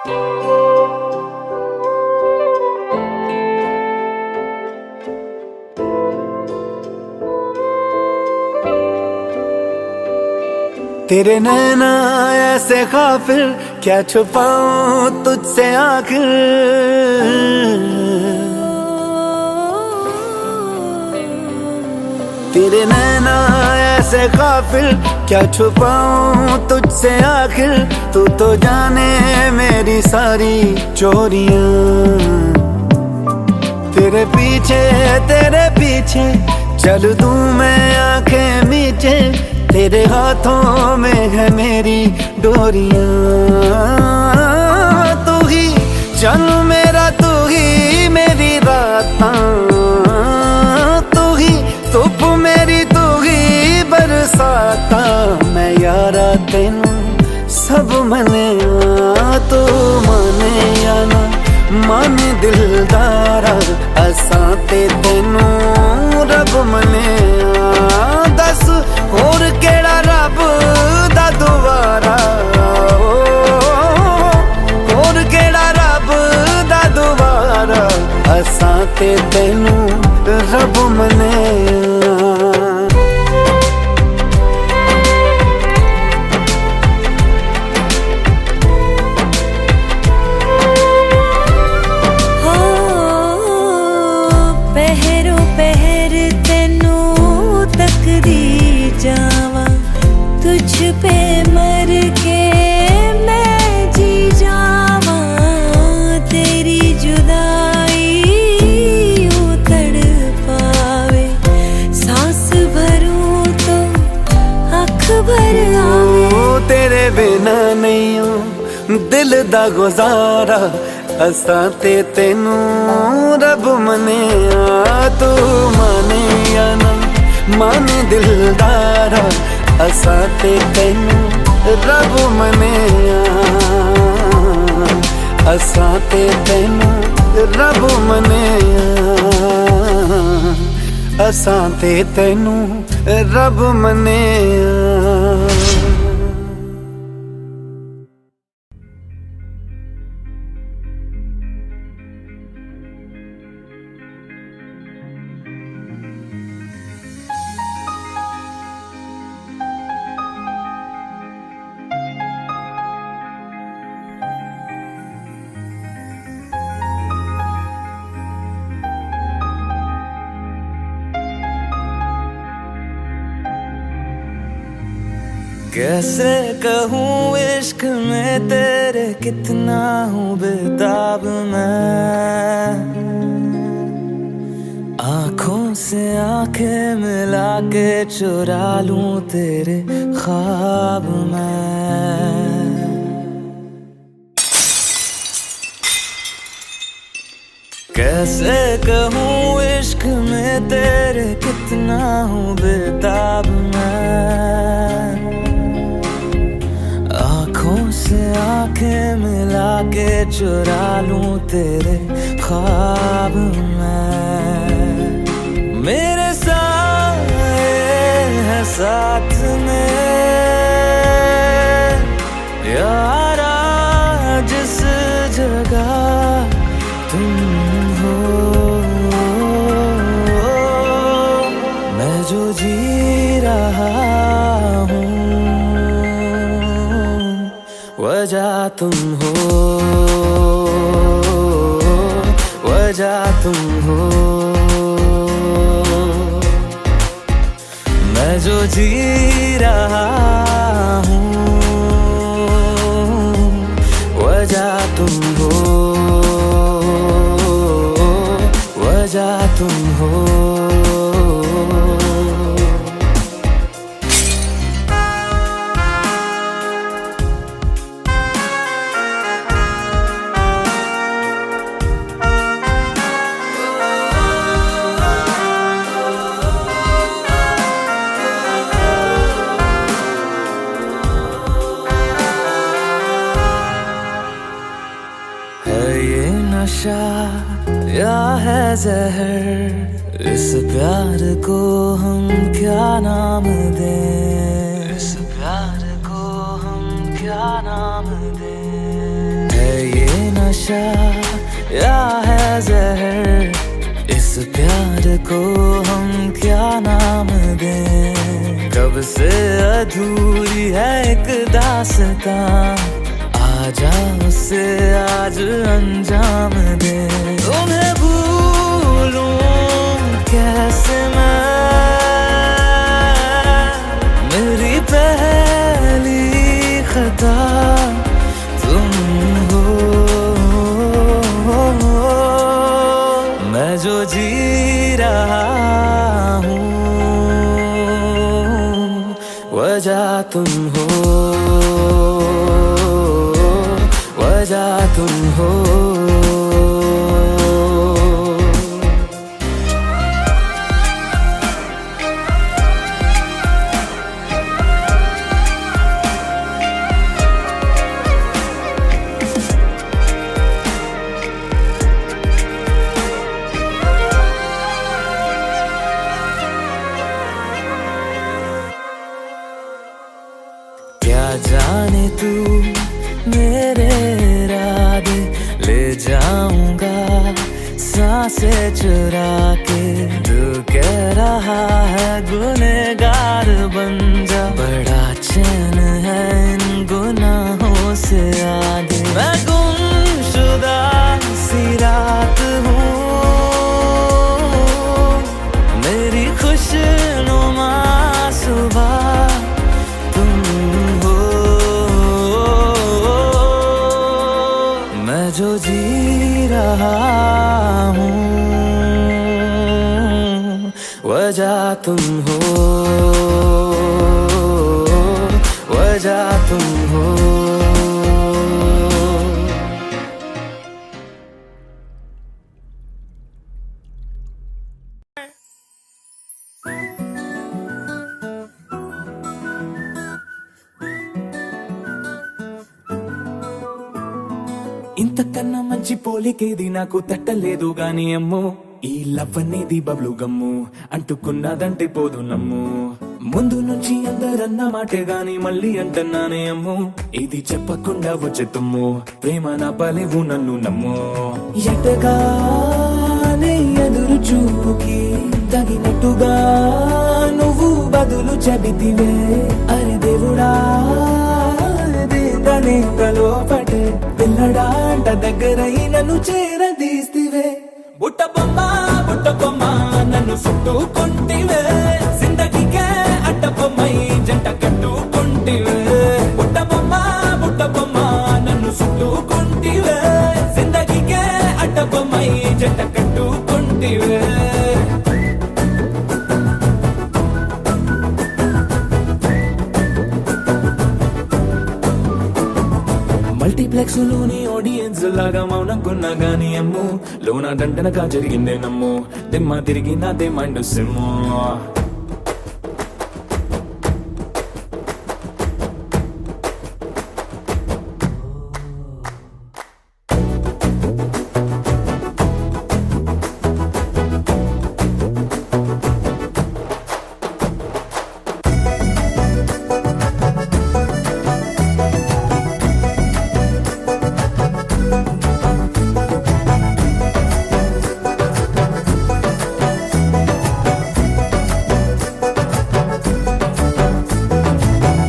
तेरे नैना ऐसे काफिर, क्या छुपाऊं तुझसे आखिर। तेरे नैना ऐसे काफिर, क्या छुपाऊं तुझसे आखिर। तू तो जाने मेरी सारी चोरियां। तेरे पीछे चल दूं मैं आंखें मीचे। तेरे हाथों में है मेरी डोरियां। तू ही चल मेरा, तू ही मेरी रातां। तू ही धुप मेरी, तू ही बरसाता। मैं यारा तेनू सब मने, तू माने या ना माने दिलदारा। असां ते तेनू रब मने। दस होर केड़ा रब दा दुआरा। होर केड़ा रब दा दुआरा। असां ते तेनू रब मने। तुझ पे मर के मैं जी जावा। तेरी जुदाई यूं तड़पावे। सांस भरूं तो आँख भर आवे। तेरे बिना नहीं हूँ दिल दा गुजारा। असां ते तेनू रब मने। तू माने या ना माने दिलदारा। असां ते तेनू रब मने। असां ते तेनू रब मने। असां ते तेनू रब मने। कैसे कहूँ इश्क में तेरे कितना हूँ बेताब मैं। आँखों से आंखें मिला के चुरा लूं तेरे ख्वाब मैं। कैसे कहूँ इश्क में तेरे कितना हूँ बेताब मैं। आँखों से आंखें मिला के चुरा लूं तेरे ख्वाब मैं। मेरे साए हैं साथ में यारा, जिस जगह तुम हो। मैं जो जी रहा हूँ वजह तुम हो। वजह तुम हो। मैं जो जी रहा हूँ वजह तुम हो। वजह तुम हो। नशा या है जहर, इस प्यार को हम क्या नाम दें। इस प्यार को हम क्या नाम दें। है ये नशा या है जहर, इस प्यार को हम क्या नाम दें। कब से अधूरी है एक दास्तां, आजा उसे आज अंजाम दे। तुम्हें भूलूं कैसे मैं, मेरी पहली खता तुम हो। मैं जो जी रहा हूँ वजह तुम हो, वजह तुम हो। क्या जाने तू मेरे इरादे, ले जाऊंगा सांसें चुरा के। दिल कह रहा है गुनहगार बन जा, बड़ा चैन है इन गुनाहों से आगे। मैं गुमशुदा सी रात हूँ, मेरी खुशनुमा सुबह जो जी रहा हूँ वजह तुम हो, वजह तुम हो। ఇంతకన్నా మంచి పోలికేది నాకు తట్టలేదు గాని అమ్మో, ఈ లవ్ అనేది బబ్లు గమ్ము, అంటుకున్నదంటే పోదు నమ్ము. ముందు నుంచి అందరన్న మాటే గాని మళ్ళీ అంటున్నానే అమ్ము, ఇది చెప్పకుండా వచ్చే తుమ్ము, ప్రేమ నా పలేవు నన్ను నమ్ము. ఎటగానే ఎదురు చూపుకి తగినట్టుగా నువ్వు బదులు చెబితివే. అరే దేవుడా నేతలో పటే పిల్లడాంట దగ్గరై నన్ను చేరదీస్తివే. బుట్ట బొమ్మ నన్ను చుట్టుకుంటివే, జిందగీకే అడ్డ బొమ్మై జంట కట్టుకుంటివే. బుట్ట బొమ్మ నన్ను చుట్టుకుంటివే, జిందగీకే అడ్డ బొమ్మై జంట కట్టుకుంటివే. మల్టీప్లెక్స్ లోని ఆడియన్స్ లాగా మౌనంకున్నా గానీ అమ్ము, లోన దండనగా జరిగిందే నమ్ము, దిమ్మ తిరిగి నాదే మైండ్ సిమ్ము.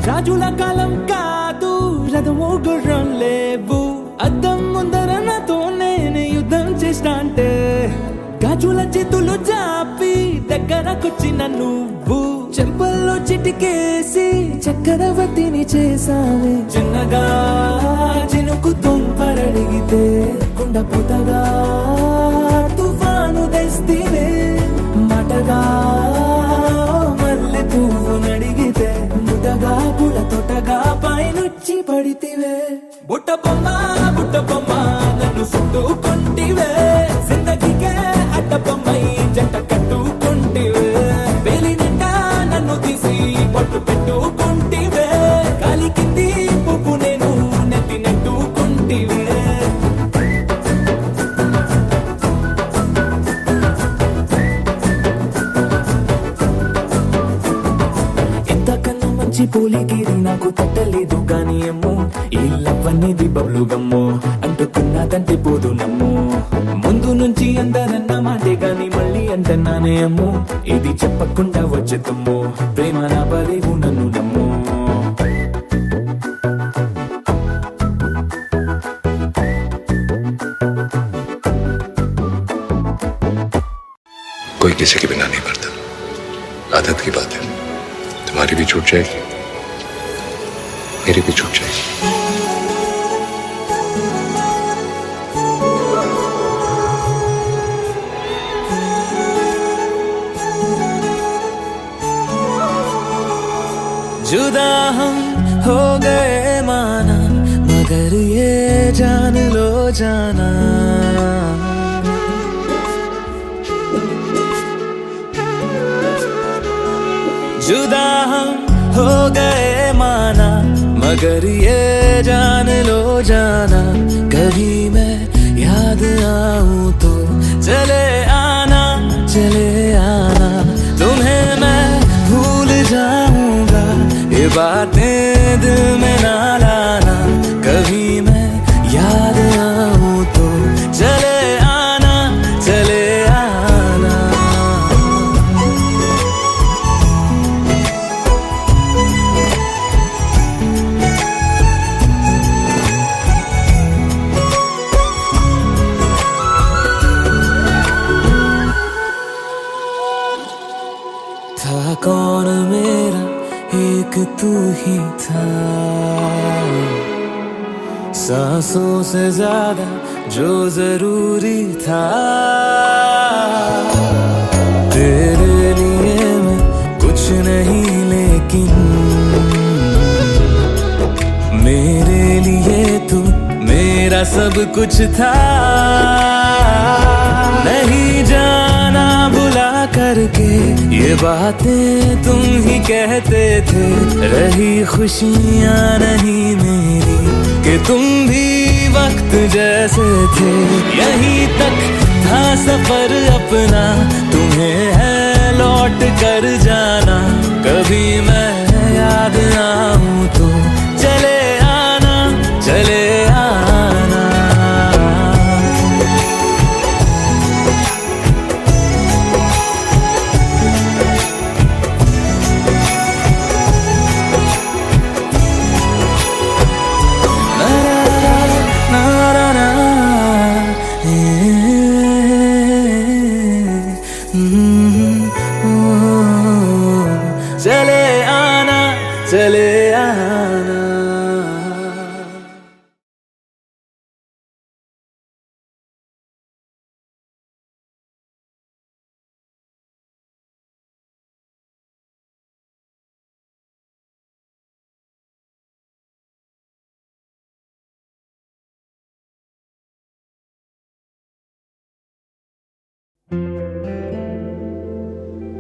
రాజుల కాలం కాదు, రథము గుర్రం లేవు, అద్దం ముందర నాతో నేను యుద్ధం చేస్తా అంటే. గాజుల చేతులు జాపి దగ్గరకొచ్చిన నువ్వు, చెంపల్లో చిటికేసి చక్రవర్తిని చేసావే. చిన్నగా చినుకు తుంపరడిగితే కుండపోతగా తుఫాను తెస్తివే. మాటగా మల్లె పువ్వు నడిగితే ముదగా పుల తోటగా పైనొచ్చి పడితివే. బుట్ట బొమ్మ నన్ను చుట్టుకుంటివే, జిందగీకే అడ్డ బొమ్మై జంట కట్టుకుంటివే. వేలి నిండా నన్ను తీసి పట్టు పెట్టుకుంటివే, కాలి కింది పువ్వు నేను నెత్తి నెట్టుకుంటివే. పోలికేది నాకు తట్టలేదు గాని అమ్మో ఈ లవ్ అనేది బబ్లు గమ్ము అంటుకున్నదంటే పోదు నమ్ము ముందు నుంచి అందరన్న మాటే గాని మళ్ళీ అంటున్నానే అమ్మో ఇది చెప్పకుండా వచ్చే తుమ్ము ప్రేమ నా బలేవు నన్ను నమ్ము कोई किसी के बिना नहीं मरता, आदत की बात है। तुम्हारी भी छूट जाएगी, मेरी भी छूट जाएगी। जुदा हम हो गए माना मगर ये जान लो जाना जुदा हम हो गए माना मगर ये जान लो जाना कभी मैं याद आऊं तो चले आना तुम्हें मैं भूल जाऊंगा ये बातें दिल में ना लाना कभी मैं याद आऊं तो चले आना था कौन मेरा एक तू ही था सांसों से ज्यादा जो जरूरी था तेरे लिए मैं कुछ नहीं लेकिन मेरे लिए तू मेरा सब कुछ था नहीं जाना बुला करके ये बातें तुम ही कहते थे रही खुशियाँ नहीं मेरी कि तुम भी वक्त जैसे थे यहीं तक था सफर अपना तुम्हें है लौट कर जाना कभी मैं याद आऊं तो चले आना चले आना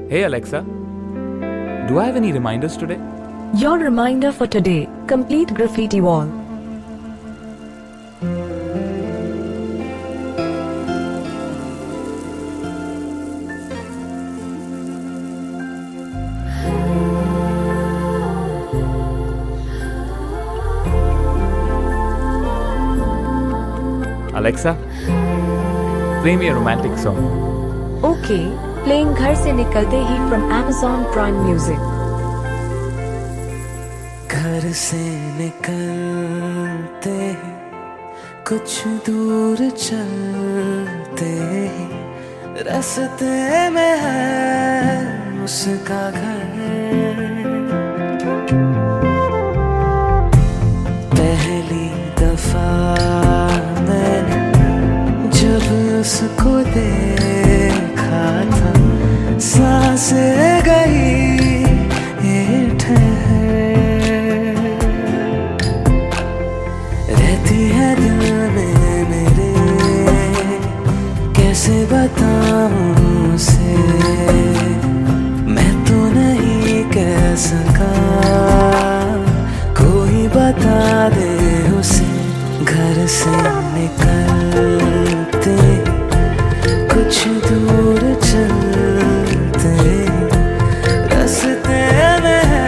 Hey Alexa, do I have any reminders today? Your reminder for today, complete graffiti wall. Alexa, play me a romantic song. Okay, playing घर से निकलते ही from Amazon Prime Music. घर से निकलते ही कुछ दूर चलते ही रास्ते में है उसका घर पहली दफा मैंने जब उसको देखा था सांसें गई ये ठहर रहती है दिल में मेरे कैसे बताऊं उसे मैं तो नहीं कह सका कोई बता दे उसे घर से निकलते कुछ दूर चलते रास्ते में है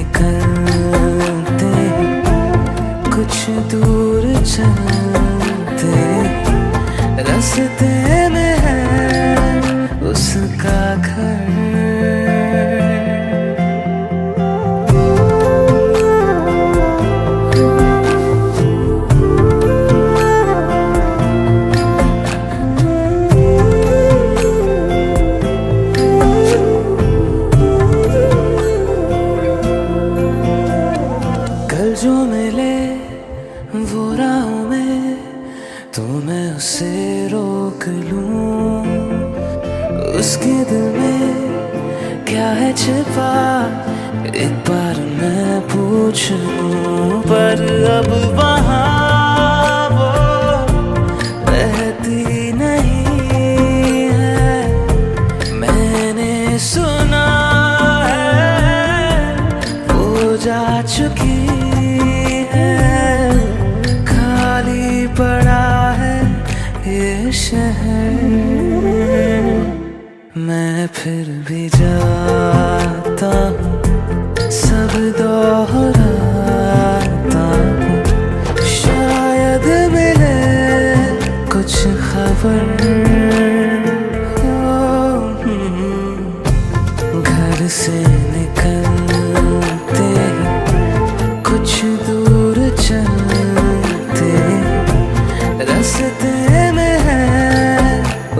निकलते कुछ दूर चलते रास्ते में है उसका घर। जो मिले वो राहों में तो मैं उसे रोक लूं, उसके दिल में क्या है छिपा एक बार मैं पूछ लूं। पर अब वहाँ वो रहती नहीं है, मैंने सुना है वो जा चुकी पड़ा है ये शहर। मैं फिर भी जाता हूँ, सब दोहराता हूँ, शायद मिले कुछ खबर। घर से निकलते कुछ दूर चलते रास्ते में है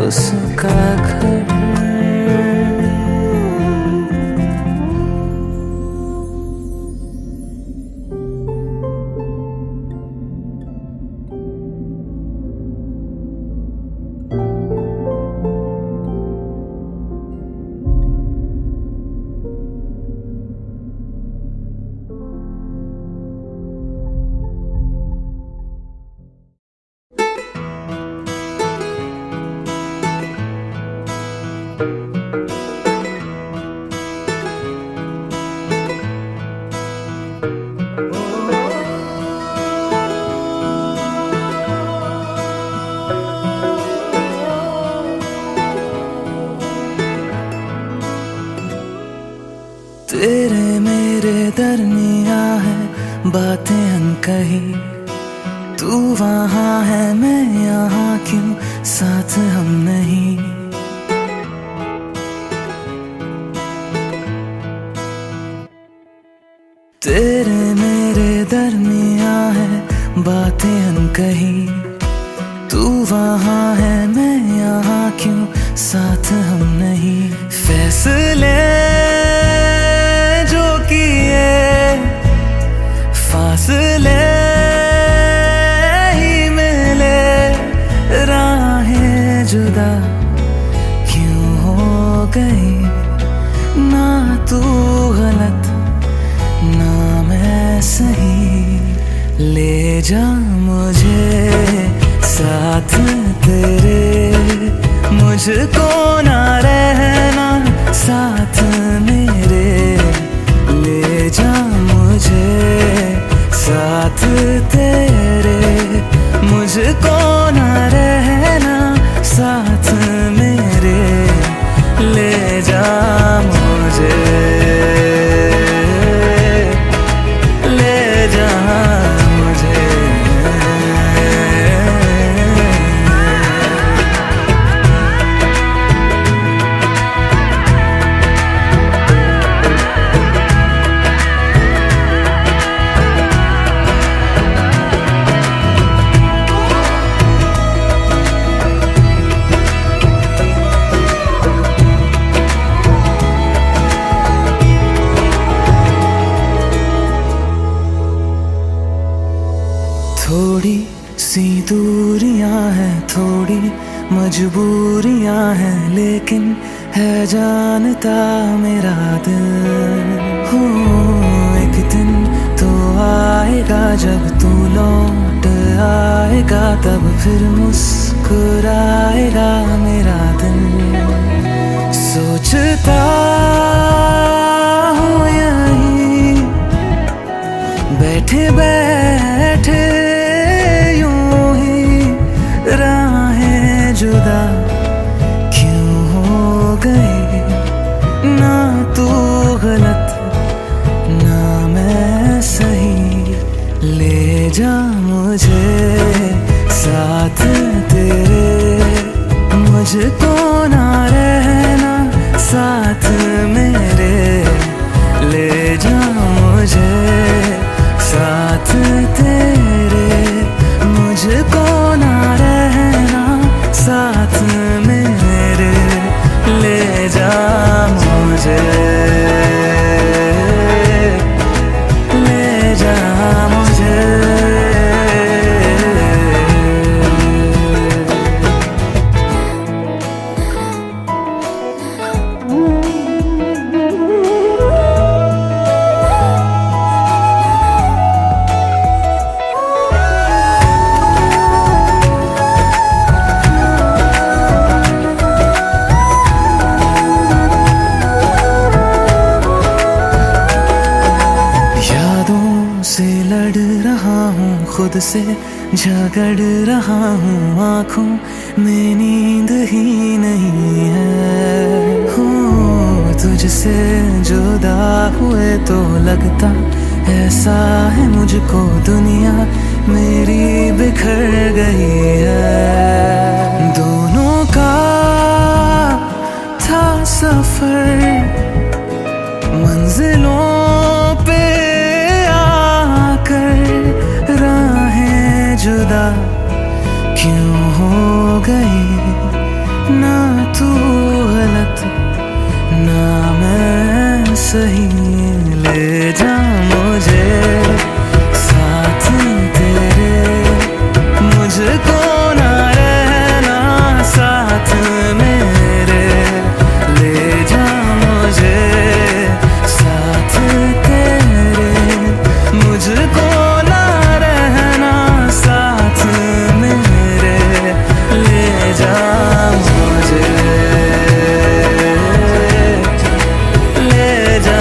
उसका घर। तेरे मेरे दरमिया है बातें अनकही, तू वहाँ है मैं यहाँ क्यों साथ हम नहीं। तेरे मेरे दरमिया है बातें अनकही, तू वहाँ है मैं यहाँ क्यों साथ हम नहीं। फैसले जो किए फासले ही मिले, राहें जुदा क्यों हो गई। ना तू गलत ना मैं सही, ले जा मुझे साथ तेरे, मुझको ना रहना साथ मेरे। ले जा मुझे साथ तेरे, मुझको ना रहना साथ मेरे। ले जा मुझे, ले जा मुझे। थोड़ी सी दूरियां हैं, थोड़ी मजबूरियां हैं, लेकिन है जानता मेरा दिल। हो एक दिन तो आएगा जब तू लौट आएगा, तब फिर मुस्कुराएगा मेरा दिल। सोचता हूँ यहीं बैठे बैठे राहें जुदा क्यों हो गई। ना तू गलत ना जा मुझे साथ तेरे, मुझको ना रहना साथ मेरे, ले जा मुझे साथ तेरे, मुझको ना रहना साथ मेरे, ले जा मुझे, ले जा मुझे। से लड़ रहा हूँ, खुद से झगड़ रहा हूँ, आँखों में नींद ही नहीं है। हो तुझसे जुदा हुए तो लगता ऐसा है मुझको दुनिया मेरी बिखर गई है। दोनों का था सफर मंजिलों पे जुदा क्यों हो गई, ना तू गलत ना मैं सही, ले जा मुझे साथ तेरे, मुझको ना रहना साथ मेरे, ले जा मुझे साथ तेरे, मुझको ना रहना साथ मेरे, ले जा मुझे, ले जा।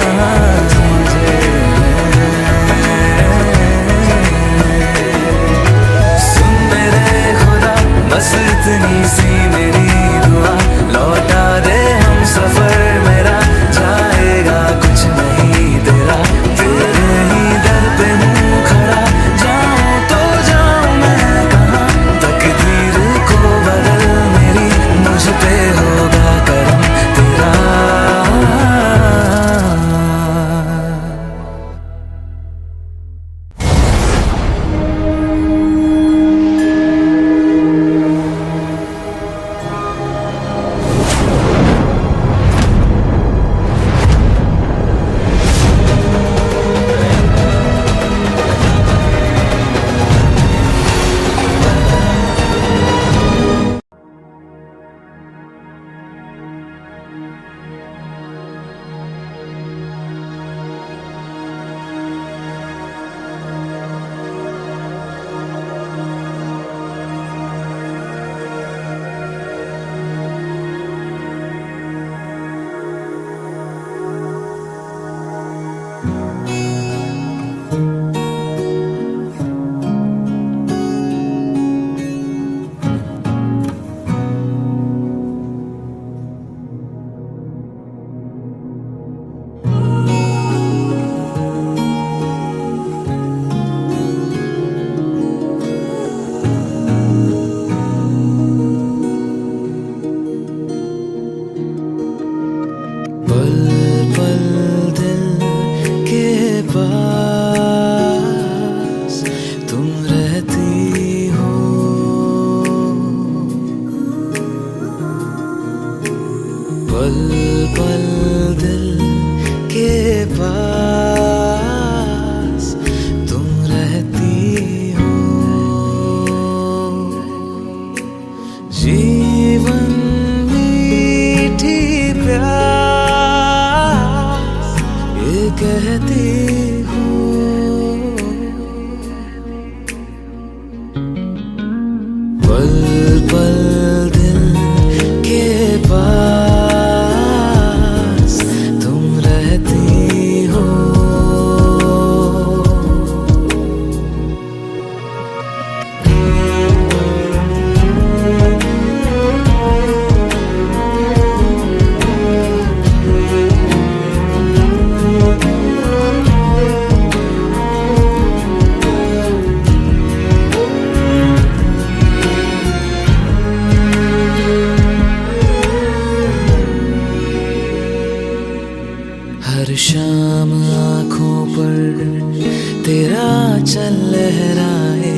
तेरा चल लहराए,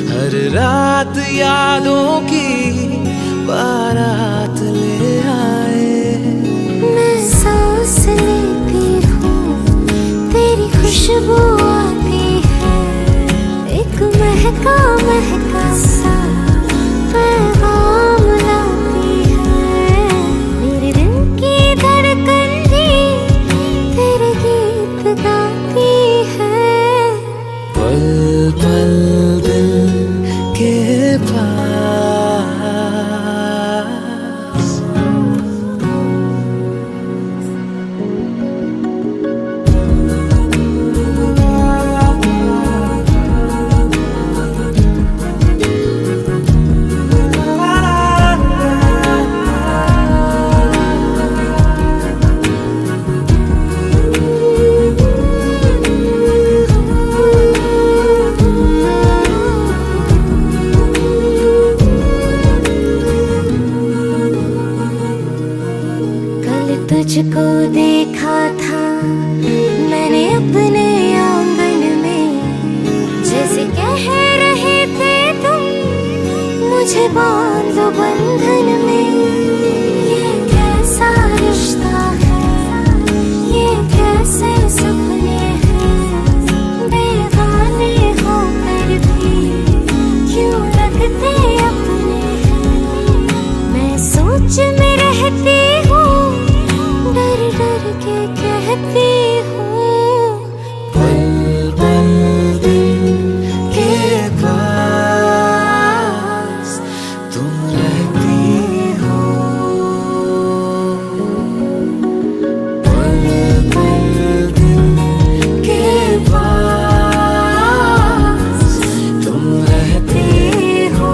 हर रात यादों की बारात ले आए। मैं सांस लेती हूँ, तेरी खुशबू आती है, एक महका महका सा पैगाम लाती है। मेरे दिल की धड़कन भी तेरे गीत गाती है। पल पल दिल के पास तुझको देखा था मैंने अपने आंगन में, जैसे कह रहे थे तुम मुझे बांध लो बंधन में। ये कैसा रिश्ता है, ये कैसे सपने हैं, बेगाने होकर भी क्यों लगते अपने हैं। मैं सोच में रहती हूँ, डर डर के कहती हूँ, पल पल दिल के पास तुम रहती हो। पल पल दिल के पास तुम रहती हो।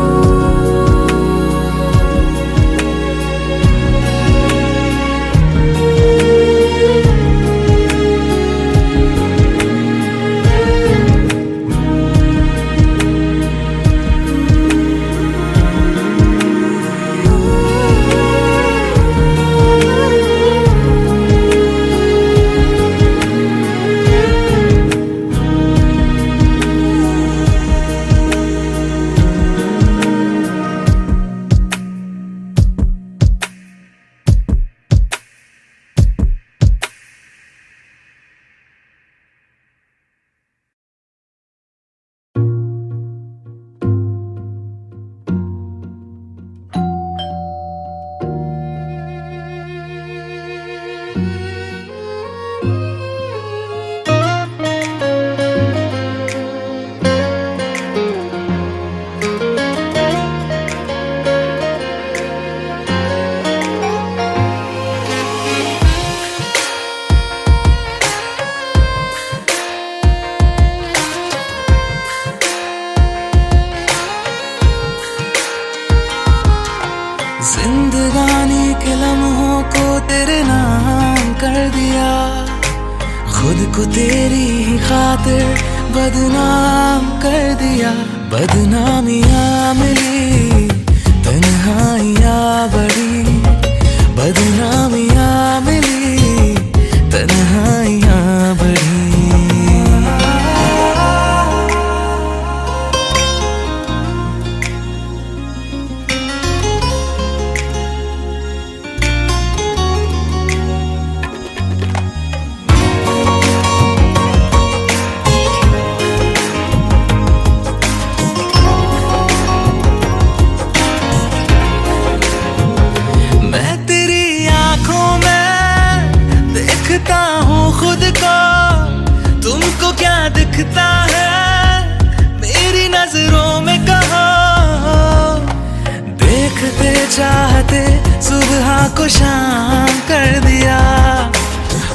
जिंदगानी के लम्हों को तेरे नाम कर दिया, खुद को तेरी ही खातिर बदनाम कर दिया। बदनामियाँ मिली, तन्हाइयाँ बढ़ी, बदनामियाँ मिली, तन्हाइयाँ बढ़ी। दिखता है मेरी नजरों में कहो, देखते चाहते सुबह को शाम कर दिया,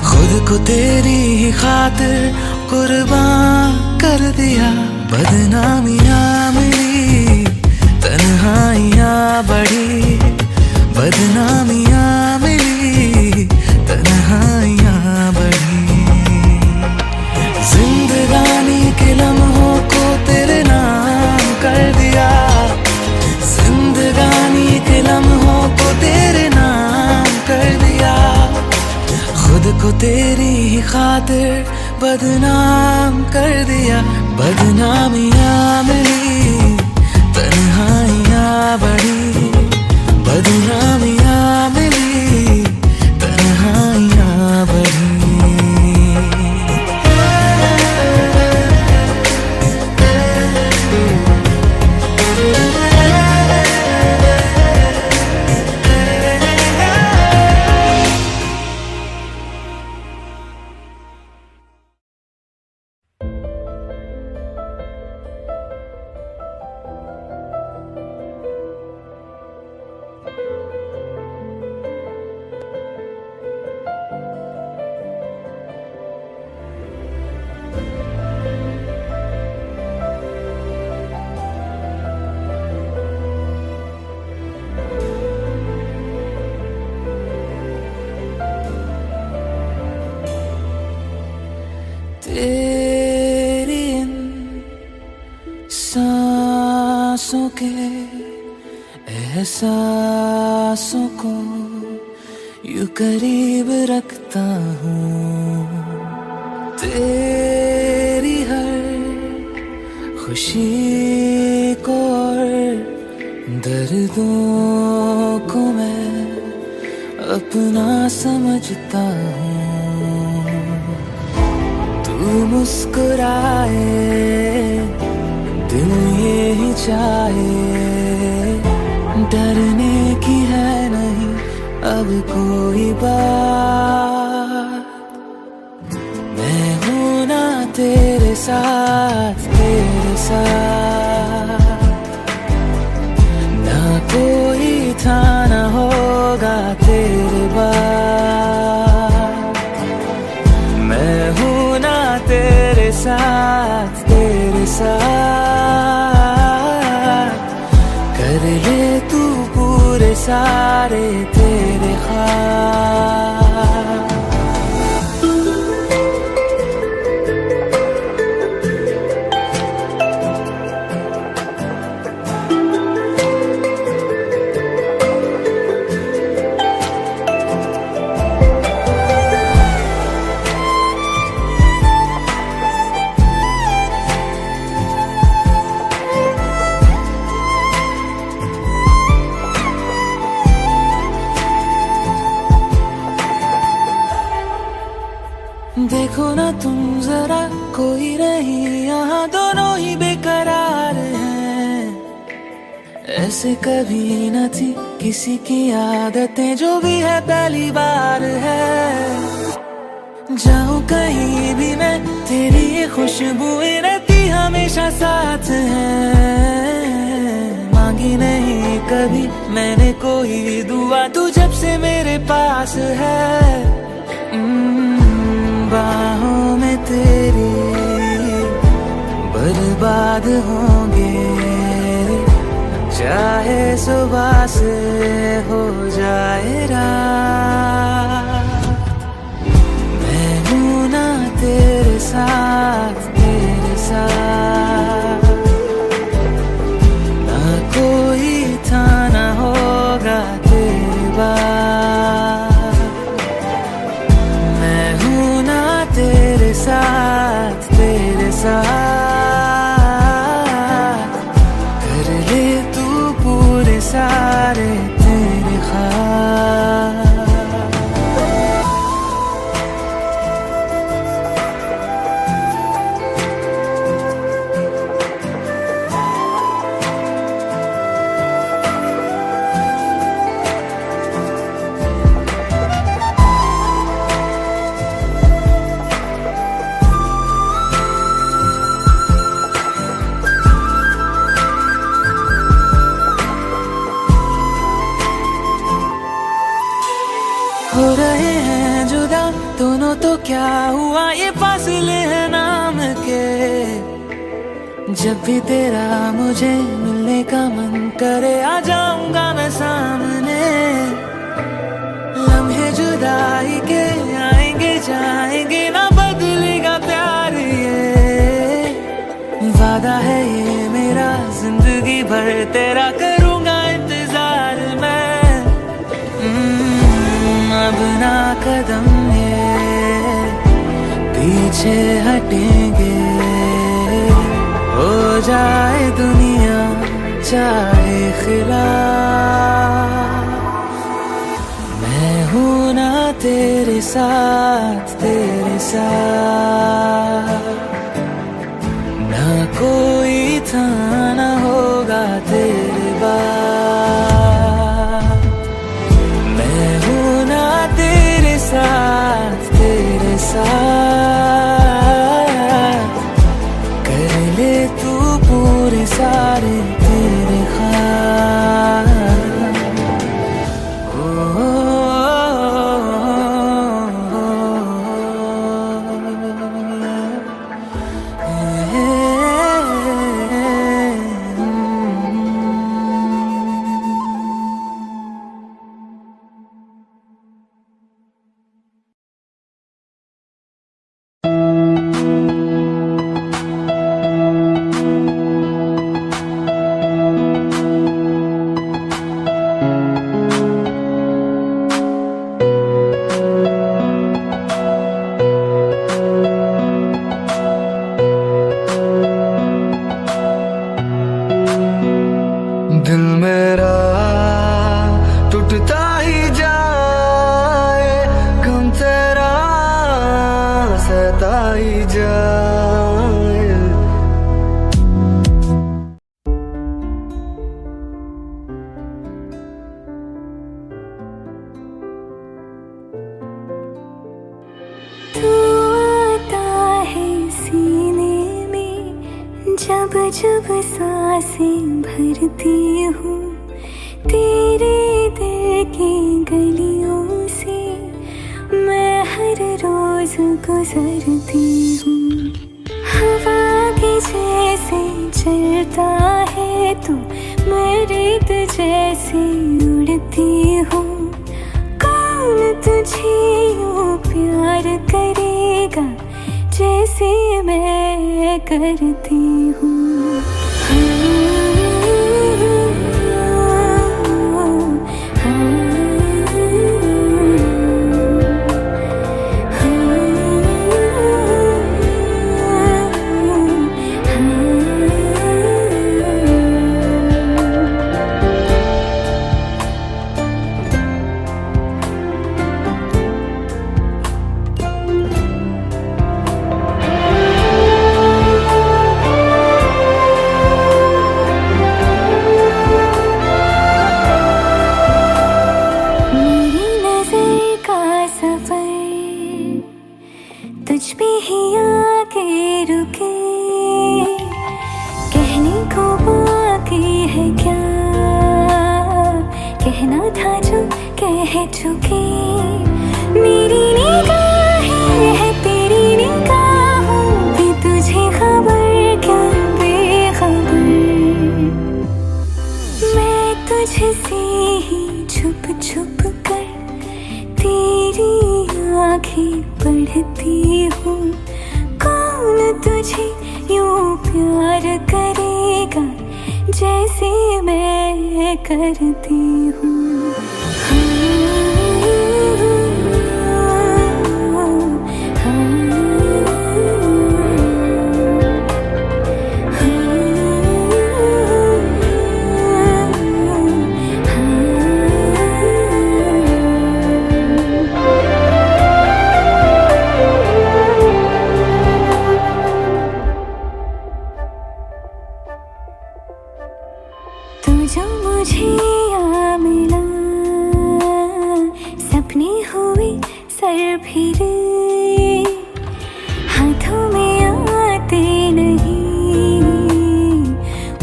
खुद को तेरी ही खातिर कुर्बान कर दिया। बदनामियाँ मिली, तन्हाइयाँ बढ़ी, बदनामियाँ मिली, तन्हाइयाँ बढ़ी। जिंदगानी के लम्हों को तेरे नाम कर दिया, जिंदगानी के लम्हों को तेरे नाम कर दिया, खुद को तेरी ही खातिर बदनाम कर दिया, बदनामियां मिली, तन्हाइयां बढ़ी, बदनामियां मिली, तन्हाइयां बढ़ी। तेरी इन सांसों के एहसासों को यूं करीब रखता हूँ, तेरी हर खुशी को और दर्दों को मैं अपना समझता हूँ। तू मुस्कुराए दिल ये ही चाहे, डरने की है नहीं अब कोई बात। मैं हूं ना तेरे साथ, तेरे साथ ना कोई था ना होगा तेरे बाद। मैं हूं ना तेरे साथ, तेरे साथ कर ले तू पूरे सारे तेरे ख्वाब। देखो ना तुम जरा कोई नहीं यहाँ, दोनों ही बेकरार हैं। ऐसे कभी न थी किसी की आदतें, जो भी है पहली बार है। जाऊं कहीं भी मैं तेरी ये खुशबुएं रहती हमेशा साथ है। मांगी नहीं कभी मैंने कोई दुआ, तू जब से मेरे पास है। बाहों में तेरी बर्बाद होंगे, चाहे सुबह से हो जाए रात। मैं हूं ना तेरे साथ, तेरे साथ ना कोई था ना होगा तेरे बाद। तेरे साथ, तेरे साथ कर ले तू पूरे सारे तेरे ख्वाब। हो रहे हैं जुदा दोनों तो क्या हुआ, ये फासले हैं नाम के। जब भी तेरा मुझे मिलने का मन करे, आ जाऊंगा मैं सामने। लम्हे जुदाई के आएंगे जाएंगे, ना बदलेगा प्यार ये। वादा है ये मेरा जिंदगी भर तेरा करूंगा इंतजार मैं। अब ना कदम ये पीछे हटेंगे, हो जाए दुनिया चाहे खिलाफ, मैं हूं ना तेरे साथ, तेरे साथ, ना कोई था ना होगा तेरे बाद, मैं हूं ना तेरे साथ, तेरे साथ, कर ले तू पूरे सारे तेरे ख्वाब। दिल मेरा टूटता ही जाए, गम तेरा सहता ही जाए। तू आता है सीने में, जब जब सांसें भरती हूँ, तेरे दिल की गलियों से मैं हर रोज गुजरती हूँ। हवा के जैसे चलता है तू, मैं रेत जैसे उड़ती हूँ। कौन तुझे यूँ प्यार करेगा जैसे मैं करती हूँ। तुझ पे ही आके रुके, कहने को बाकी है क्या, कहना था जो कह चुके। मेरी निगाहें है तेरी निगाहों पे, तुझे खबर क्या बेखबर। मैं तुझसे ही छुप छुप कर तेरी आँखें पढ़ती हूँ। कौन तुझे यूँ प्यार करेगा जैसे मैं करती हूँ। तू जो मुझे यहाँ मिला, सपने हुए सर फिरे, हाथों में आते नहीं,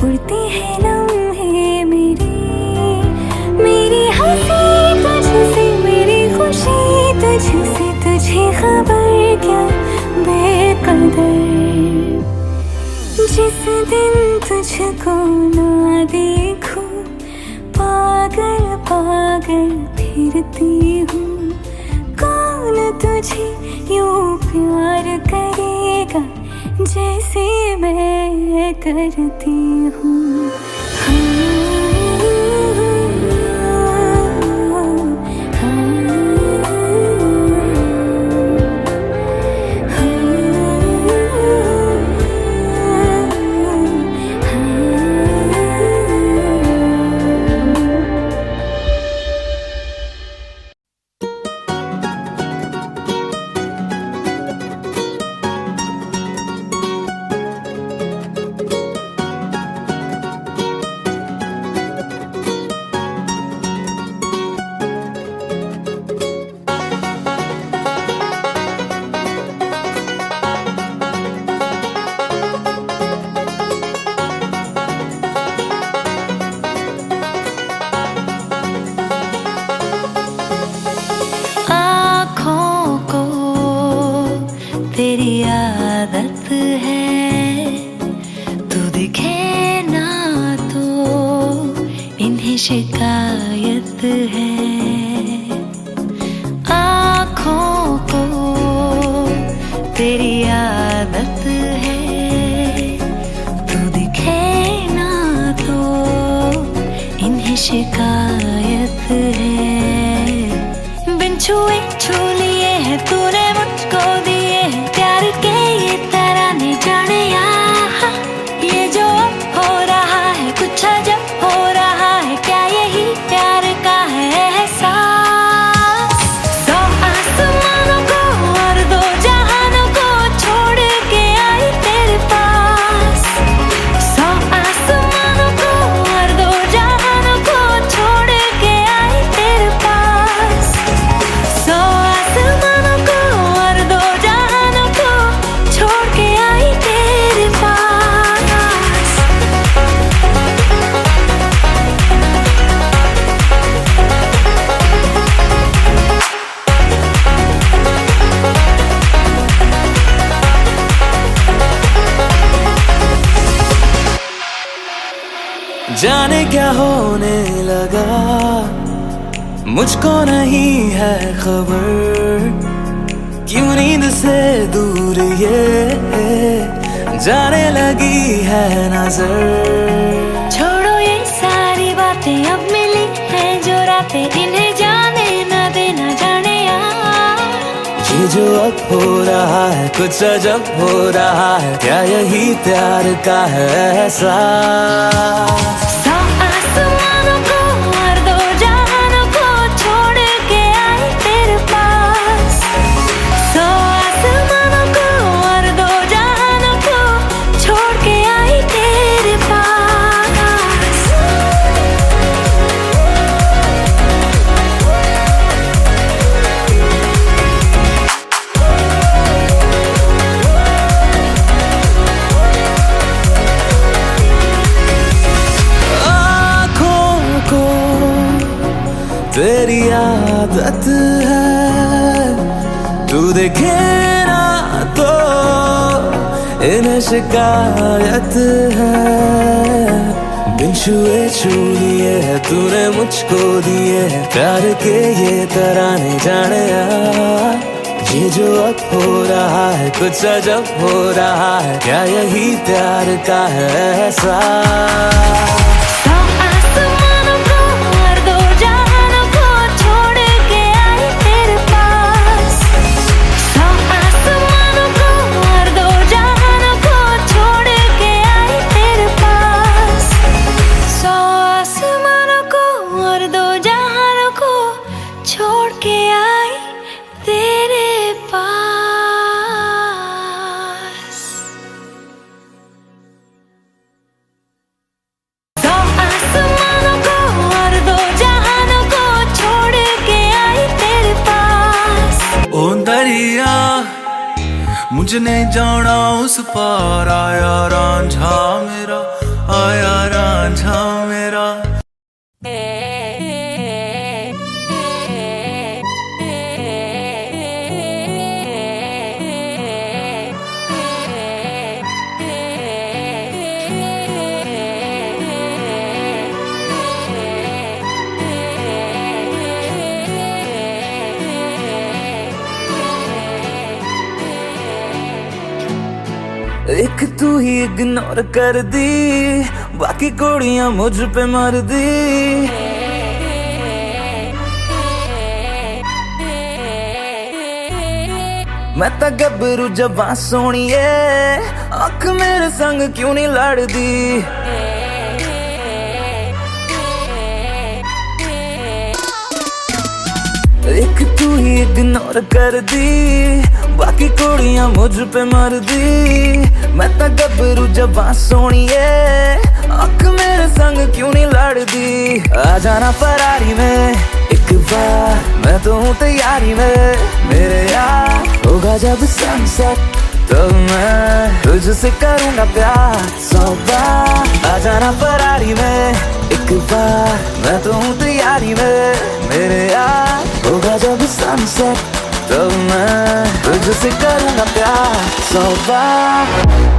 उड़ते हैं लम्हे मेरे। मेरी हंसी तुझसे, मेरी खुशी तुझसे, तुझे खबर क्या बेकदर। जिस दिन तुझको ना देखूं, पागल पागल फिरती हूँ। कौन तुझे यूँ प्यार करेगा जैसे मैं करती हूँ। शिकायत है आँखों को तेरी आदत है तू दिखे ना तो इन्हें शिकायत है बिन छुए छू लिए है तूने मुझको दिए हैं प्यार के ये तराने जाने यहाँ ये जो हो रहा है कुछ अजब हो रहा है क्या यही प्यार का है एहसास सौ आसमानों को और दो जहानों को छोड़ के आई तेरे पास सौ आसमानों को और दो जहानों को छोड़ के आई तेरे पास सौ आसमानों को और दो जहानों को छोड़ के आई तेरे पास जाने क्या होने लगा मुझको नहीं है खबर क्यों नींद से दूर ये जाने लगी है नजर छोड़ो ये सारी बातें अब मिली है जो रातें इन्हें जाने न देना जाने यार ये जो अब हो रहा है कुछ अजब हो रहा है क्या यही प्यार का है एहसास सौ आसमानों को और दो जहानों को छोड़ के आई तेरे पास सौ आसमानों को और दो जहानों को छोड़ के आई तेरे पास आँखों को तेरी आदत है तू देखे ना तो इन्हें शिकायत है बिन छुए छू लिए है तूने मुझको दिए है प्यार के ये तराने जाने ये जो अब हो रहा है कुछ अजब हो रहा है क्या यही प्यार का है एहसास सौ आसमानों को और दो जहानों को छोड़ के आई तेरे पास सौ आसमानों को और दो जहानों को छोड़ के आई तेरे पास सौ आसमानों को और दो जहानों को छोड़ के आई तेरे पास सौ आसमानों को और दो जहानों को छोड़ के आई तेरे पास ओ दरिया मुझे नहीं जाना उस पार आया रांझा मेरा एक तू ही इग्नोर कर दी बाकी कुड़ियां मुझ पे मर दी मैं तो गबरू जबां सोनिए अख मेरे संग क्यों नहीं लड़दी एक तू ही इग्नोर कर दी बाकी कुड़ियां मुझ पे मर दी मैं तो गबरू जबां सोनिए अख मेरे संग क्यों नहीं लड़दी आ जाना फरारी में एक बार मैं तो हूँ तैयारी में मेरे यार होगा जब सनसेट तो मैं तुझसे करूँगा प्यार 100 बार आ जाना फरारी में एक बार मैं तो हूँ तैयारी में मेरे यार होगा जब सनसेट तो मैं तुझसे करूँगा प्यार 100 बार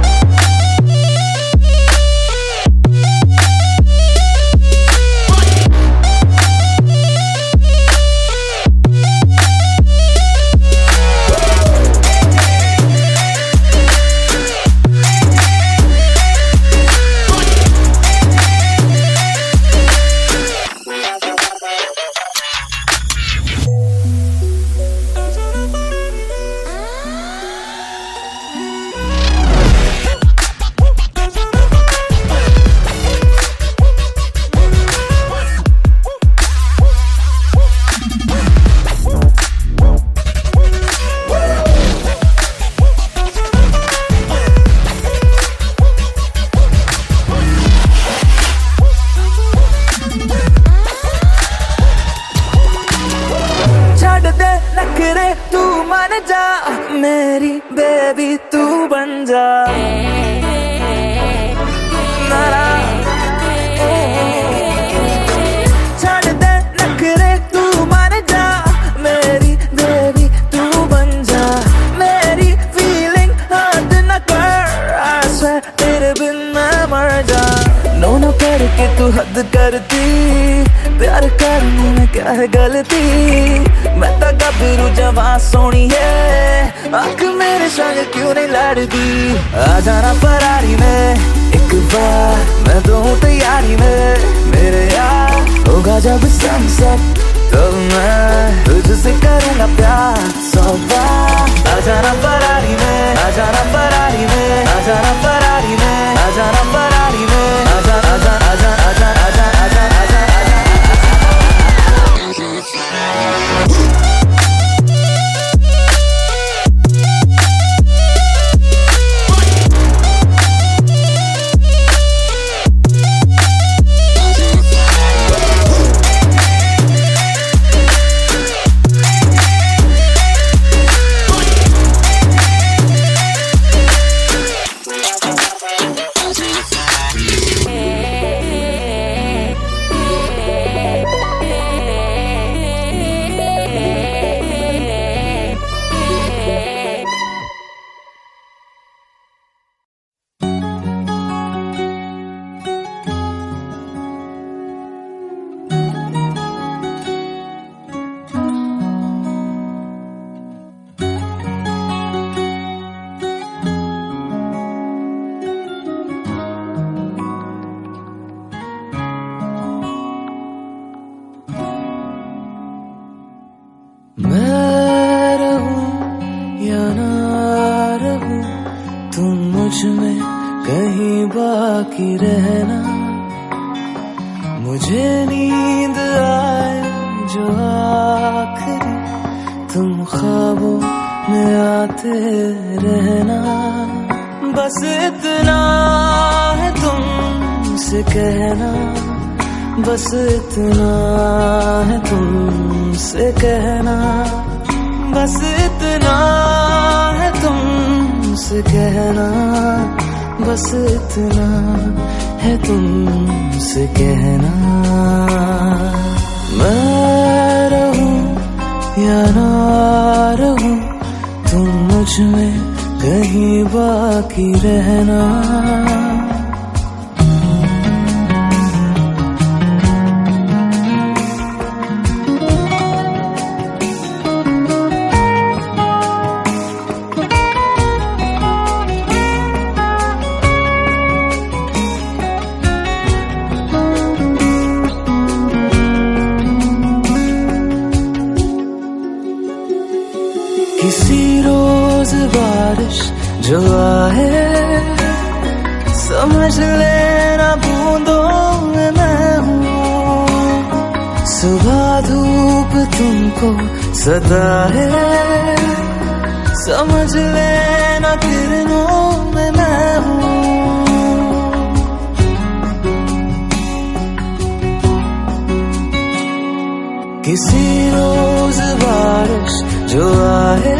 swear तेरे बिन मैं मर जा। नो न पढ़ के तू हद करती, प्यार करने में क्या है गलती। मैं तो गबरू जवां सोनी है, आँख मेरे संग क्यों नहीं लड़ती। आ जाना फरारी में एक बार, मैं तो हूँ तैयारी में मेरे यार। होगा जब सनसेट तो मैं तुझसे करूँगा प्यार 100 बार। आ जाना फरारी में, आ जाना फरारी में, आ जाना फरारी में, आ जाना फरारी में, आ जा आ जा आ जा आ जा आ जा आ जा आ जा आ जा। मैं रहूं या ना रहूं, तुम मुझ में कहीं बाकी रहना। मुझे नींद आए जो आखिरी, तुम ख्वाबों में आते रहना। बस इतना है तुमसे कहना, बस इतना है तुमसे कहना, बस इतना है तुमसे कहना, बस इतना है तुमसे कहना। मैं रहूं या ना रहूं, तुम मुझ में कहीं बाकी रहना। किसी रोज बारिश जो आए, समझ लेना बूंदों में मैं हूँ। सुबह धूप तुमको सताए, समझ लेना किरणों में मैं हूँ। किसी रोज बारिश जो आए,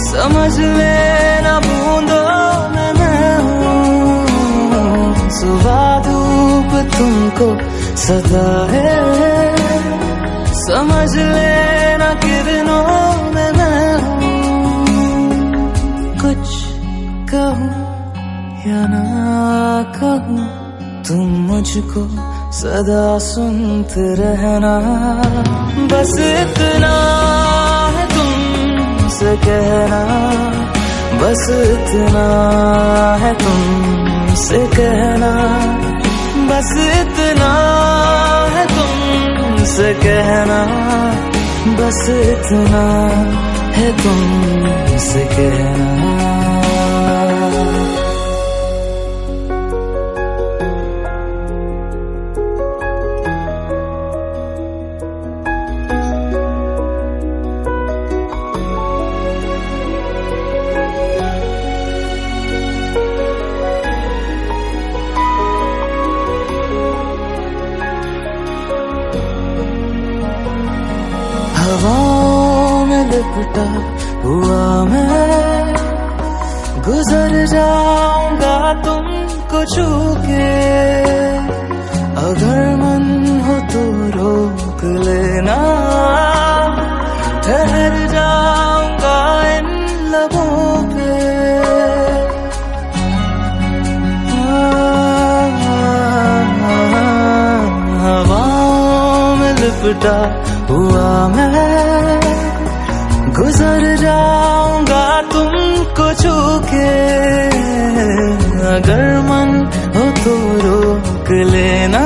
समझ लेना बूंदों में मैं हूँ। सुबह धूप तुमको सताए, समझ लेना किरणों में मैं हूँ। कुछ कहूँ या ना कहूँ, तुम मुझको सदा सुनते रहना। बस इतना है तुमसे कहना, बस इतना है तुमसे कहना, बस इतना है तुमसे कहना, बस इतना है तुमसे कहना। हवाओं में लिपटा हुआ मैं गुजर जाऊंगा तुमको छू के। अगर मन हो तो रोक लेना, ठहर जाऊंगा इन लबों पे। टूटा हुआ मैं गुजर जाऊंगा तुमको छू के, अगर मन हो तो रोक लेना,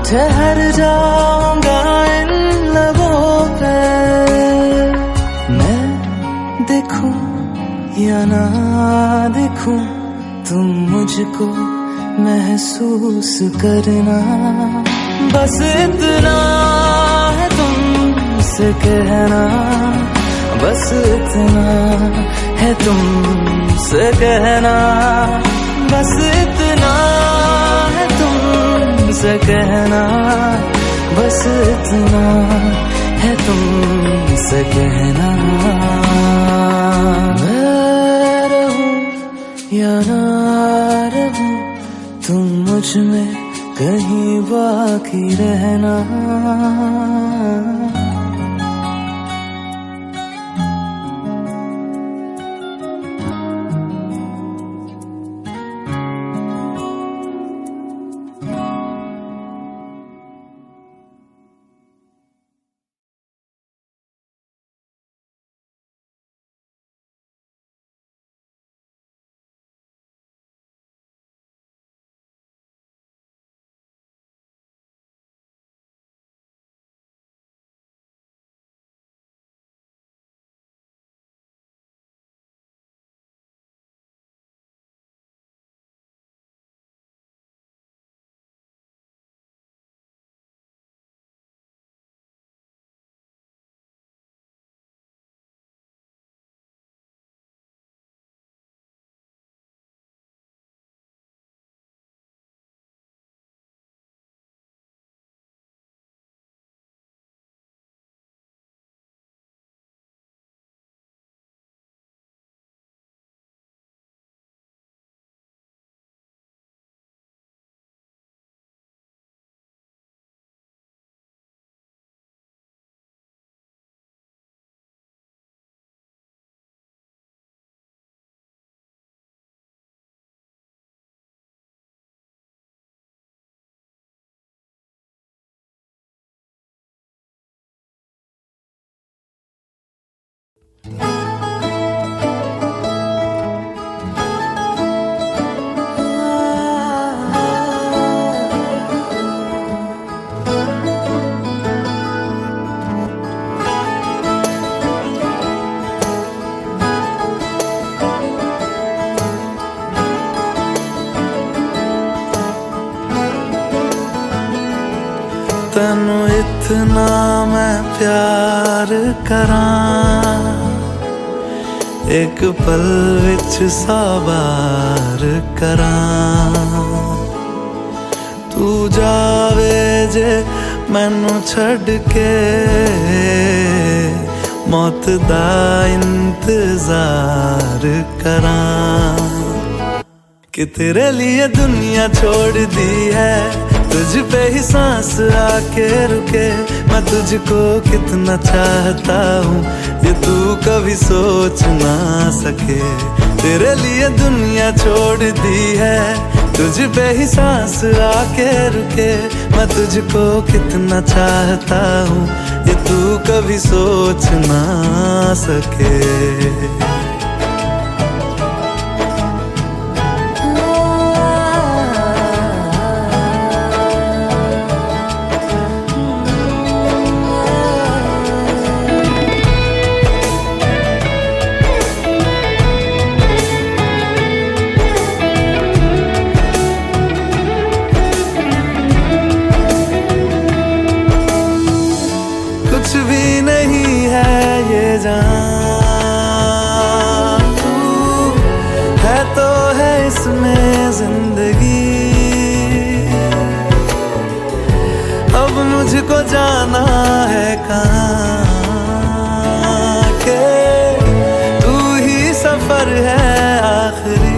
ठहर जाऊंगा इन लबों पे। मैं देखूं या ना देखूं तुम मुझको महसूस करना, बस इतना है तुमसे कहना, बस इतना है तुमसे कहना, बस इतना है तुमसे कहना, बस इतना है तुमसे कहना। मैं रहूं या ना रहूं तुम मुझ में कहीं बाकी रहना। तैनू इतना मैं प्यार करां, एक पल विच साबार करां, तू जावे जे मैनू छड़ के, मौत दा इंतजार करां, कि तेरे लिए दुनिया छोड़ दी है, तुझ पे ही सांस आके रुके। मैं तुझको कितना चाहता हूँ ये तू कभी सोच ना सके। तेरे लिए दुनिया छोड़ दी है, तुझ पे ही सांस आके रुके। मैं तुझको कितना चाहता हूँ ये तू कभी सोच ना सके। कुछ भी नहीं है ये जान, तू है तो है इसमें जिंदगी। अब मुझको जाना है कहाँ के तू ही सफर है आखिरी।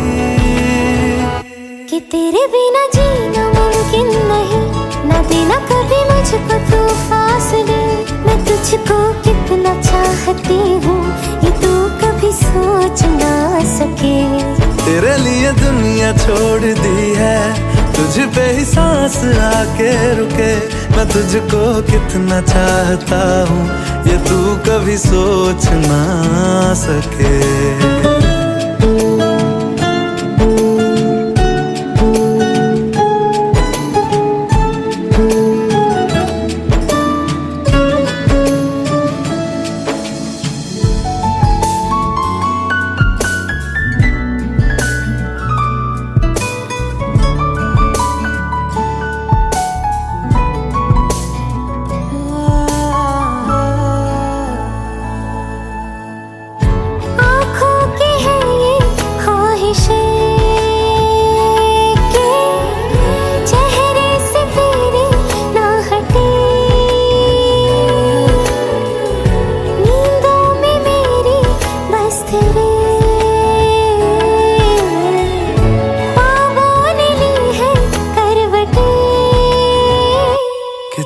कि तेरे बिना जीना मुमकिन नहीं, ना देना कभी मुझको तू फासले। मैं तुझको कितना चाहती हूँ ये तू कभी सोच ना सके। तेरे लिए दुनिया छोड़ दी है, तुझ पे ही सांस आके रुके। मैं तुझको कितना चाहता हूँ ये तू कभी सोच ना सके।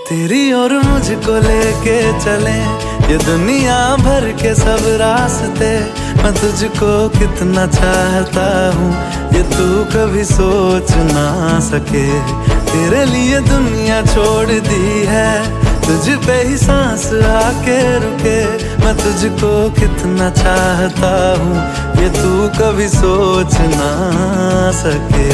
तेरी और मुझको लेके चले ये दुनिया भर के सब रास्ते। मैं तुझको कितना चाहता हूँ ये तू कभी सोच ना सके। तेरे लिए दुनिया छोड़ दी है तुझ पे ही सांस आके रुके। मैं तुझको कितना चाहता हूँ ये तू कभी सोच ना सके।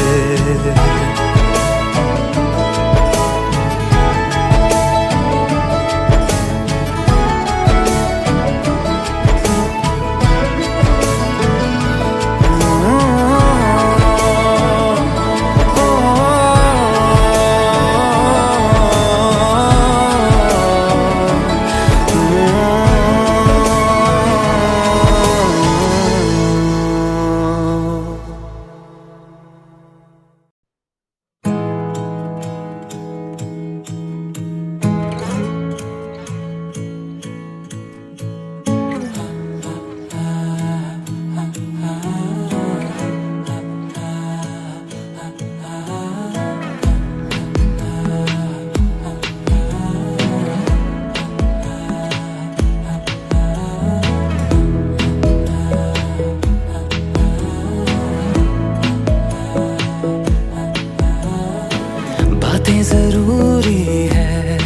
जरूरी है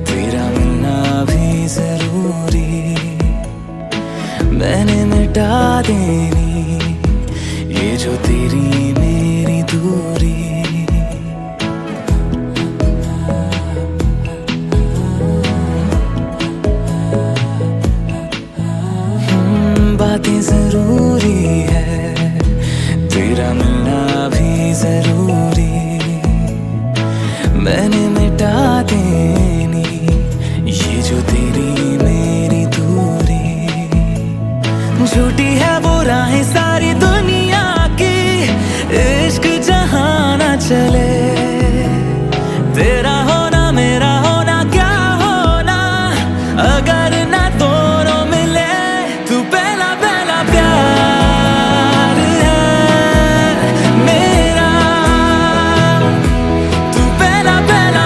तेरा मिलना भी जरूरी। मैंने मिटा देनी ये जो तेरी मेरी दूरी। बातें जरूरी है तेरा मिलना भी जरूरी। मैंने मिटा देनी ये जो तेरी मेरी दूरी। झूठी है वो राहें सारी दुनिया की इश्क जहां ना चले। तेरा होना मेरा होना क्या होना अगर ना दोनों मिले। तू पहला पहला प्यार है मेरा। तू पहला पहला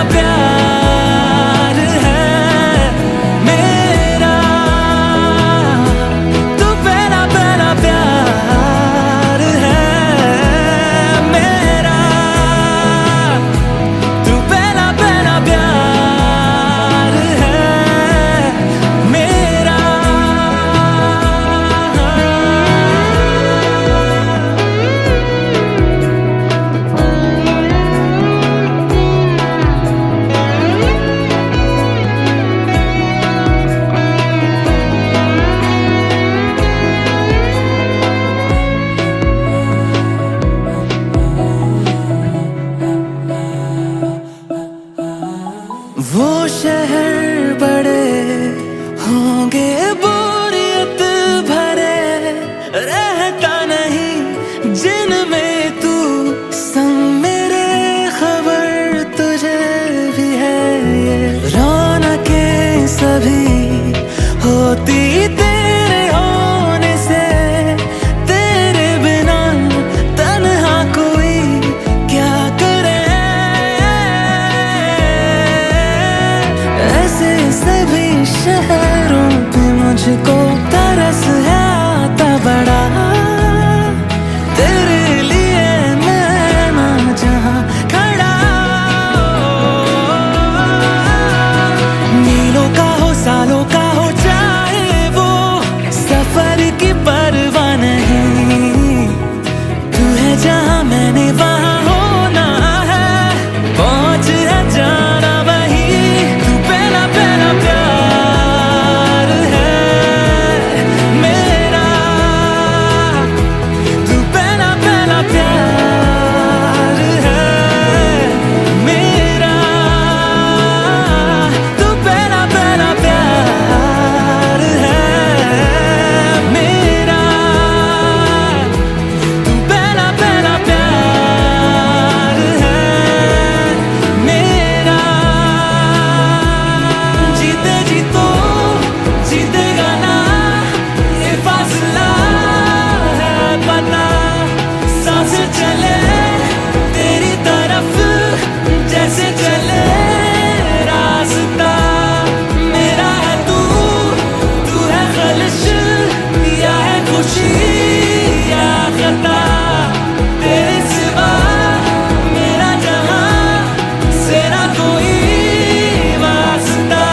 जहां मैंने वहां होना है, पहुंच है जाना वही, तू पहला पहला प्यार है मेरा, तू पहला पहला प्यार है मेरा, तू पहला पहला प्यार है मेरा, तू पहला पहला प्यार है मेरा। जीते जी तो जीतेगा ना, ये फासला है पता, सांस चले तेरी तरफ जैसे चले रास्ता, मेरा है तू, तू है खलिश या है खुशी या खता, तेरे सिवा मेरा जहां से ना कोई वास्ता।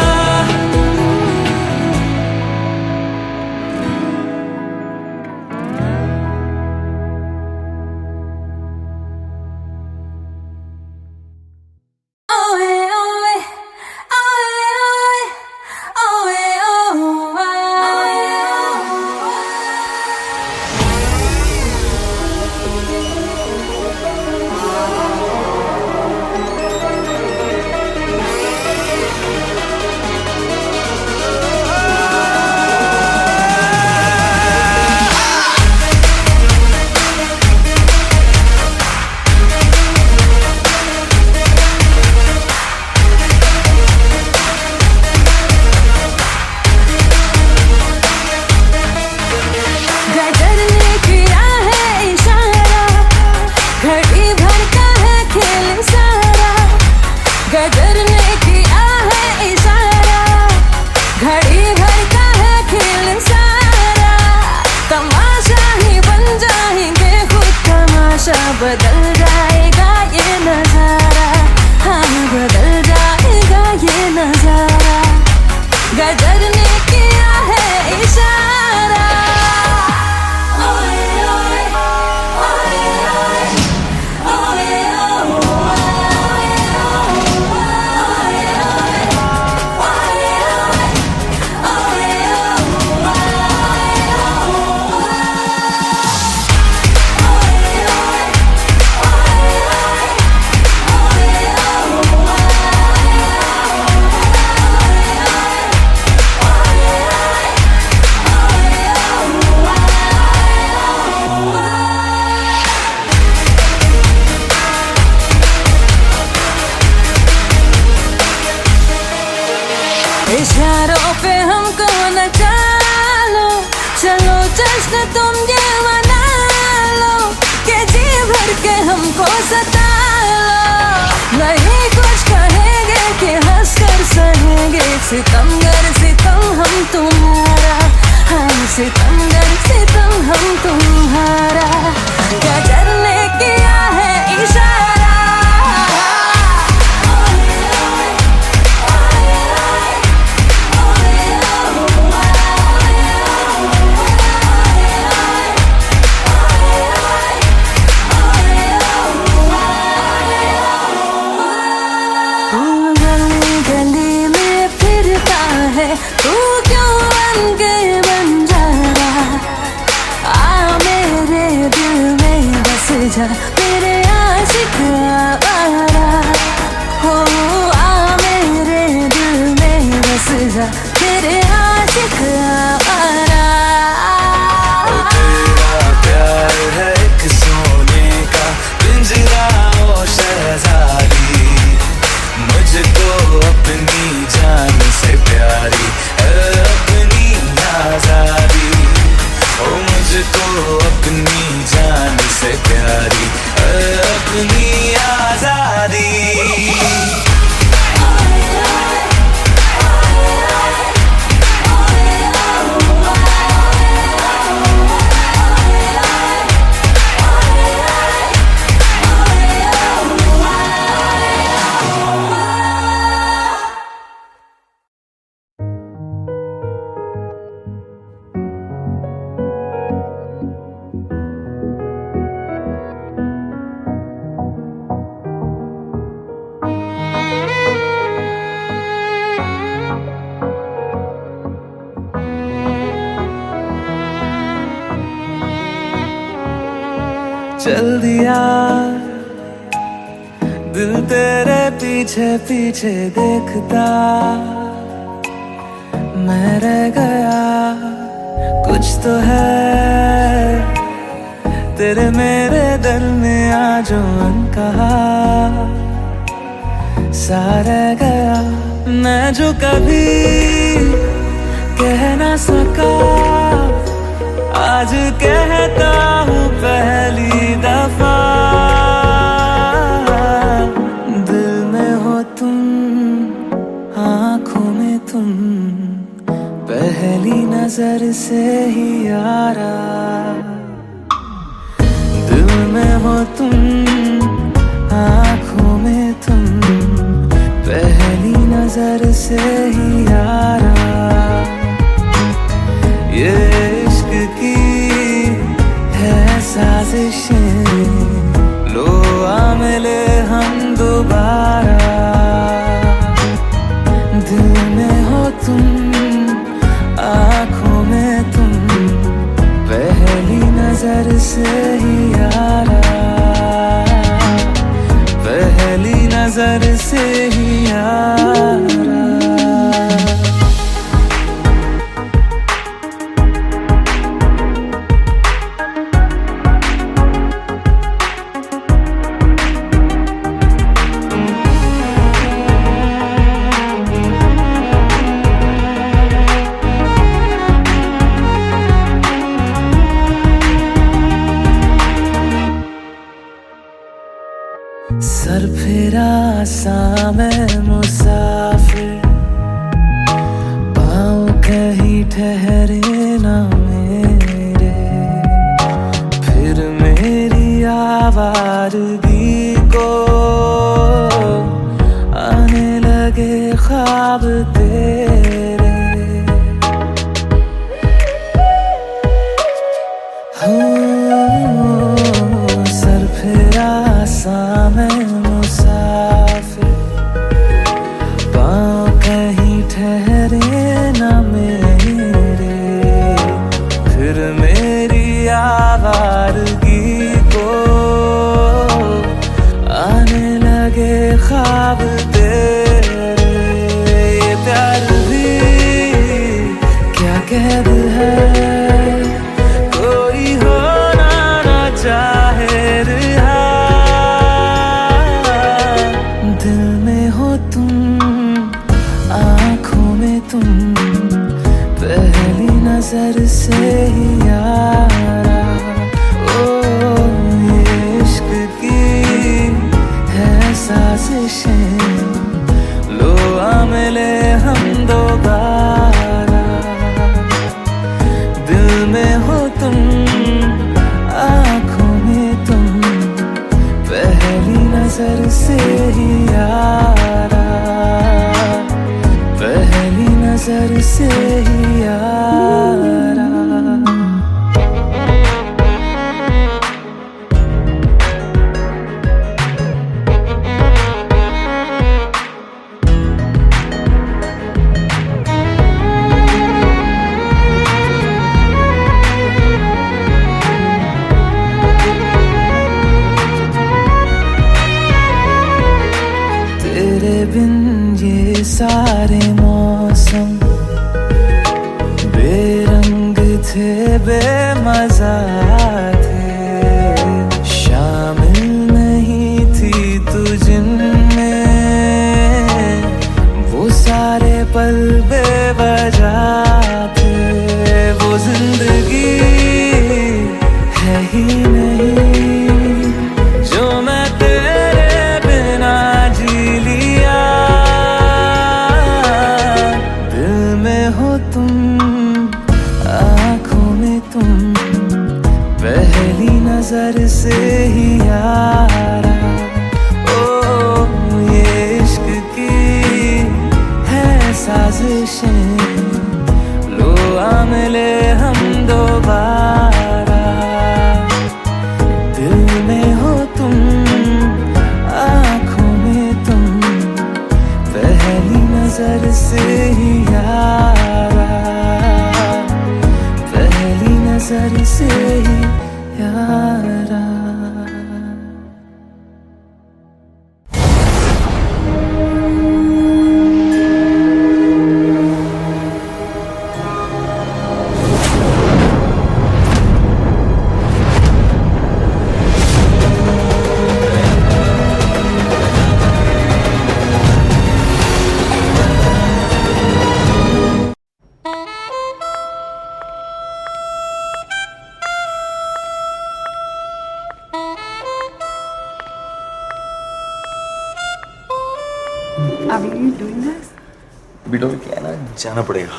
ओए ओए ओए ओए ओए गदर ने किया है इशारा, घड़ी भर का है खेल सारा, गदर ने किया है इशारा, घड़ी भर का है खेल सारा, तमाशा ही बन जाएंगे खुद तमाशा, बदल जाएगा ये नजारा, हाँ बदल जाएगा ये नजारा, गदर ने किया है इशारा। ओए ओए ओए ओए इशारों पे हमको नचा लो, चलो जश्न तुम ये मना लो, कि जी भर के हमको सता लो, नहीं कुछ कहेंगे कि हंस कर सहेंगे, सितमगर सितम हम तुम्हारा, हम सितमगर सितम हम तुम्हारा, गदर ने किया है इशारा। तू गली गली में फिरता है, तू क्यों बन के बंजारा, आ मेरे दिल में बस जा मेरे आशिक आवारा, हो आ मेरे दिल में बस जा मेरे आशिक आवारा। तेरा प्यार है एक सोने का पिंजरा ओ शहजादी, मुझको अपनी जान से प्यारी अपनी आजादी, ओ मुझको अपनी जान से प्यारी अपनी आजादी। ओए ओए ओए दिया, दिल तेरे पीछे पीछे देखता मैं रह गया। कुछ तो है तेरे मेरे दरमिया जो अनकहा सा रह गया। मैं जो कभी कह ना सका आज कहता हूँ पहली दफा। दिल में हो तुम, आँखों में तुम, पहली नजर से ही यारा। दिल में हो तुम, आँखों में तुम, पहली नजर से ही यारा। ये इश्क की है साजिशें, लो आ मिले हम दोबारा। दिल में हो तुम, आँखों में तुम, पहली नजर से ही यारा। पहली नजर से ही यारा। सर फिरा सा मैं मुसाफिर, पाँव कहीं ठहरे ना मेरे। फिर मेरी आवारगी को आने लगे ख्वाब तेरे। सर फिरा सा मैं मुसाफिर, पाँव कहीं ठहरे ना मेरे। फिर मेरी आवारगी को आने लगे ख्वाब तेरे। ये प्यार भी क्या कैद है, कोई होना ना चाहे रिहा। दिल में हो तुम, आँखों में तुम, पहली नजर से ही यारा। ओ ये इश्क की है साजिशें, लो आ मिले हम दोबारा। दिल में हो तुम, आँखों में तुम, पहली नजर से ही यारा। पहली नजर से ही यारा। तेरे बिन ये सारे मौसम बेरंग थे, बेमजा थे। शामिल नहीं थी तू जिनमें, वो सारे पल बेवजह थे। वो जिंदगी है ही नहीं जो मैं तेरे बिना जी लिया। दिल में हो तुम, आँखों में तुम, पहली नजर से ही यारा। ओ ये इश्क की है साजिशें, लो आ मिले हम दोबारा। दिल में हो तुम, आँखों में तुम, पहली नजर से ही यारा। पहली नजर से ही यारा। Are you doing this? बिटो क्या है ना, जाना पड़ेगा।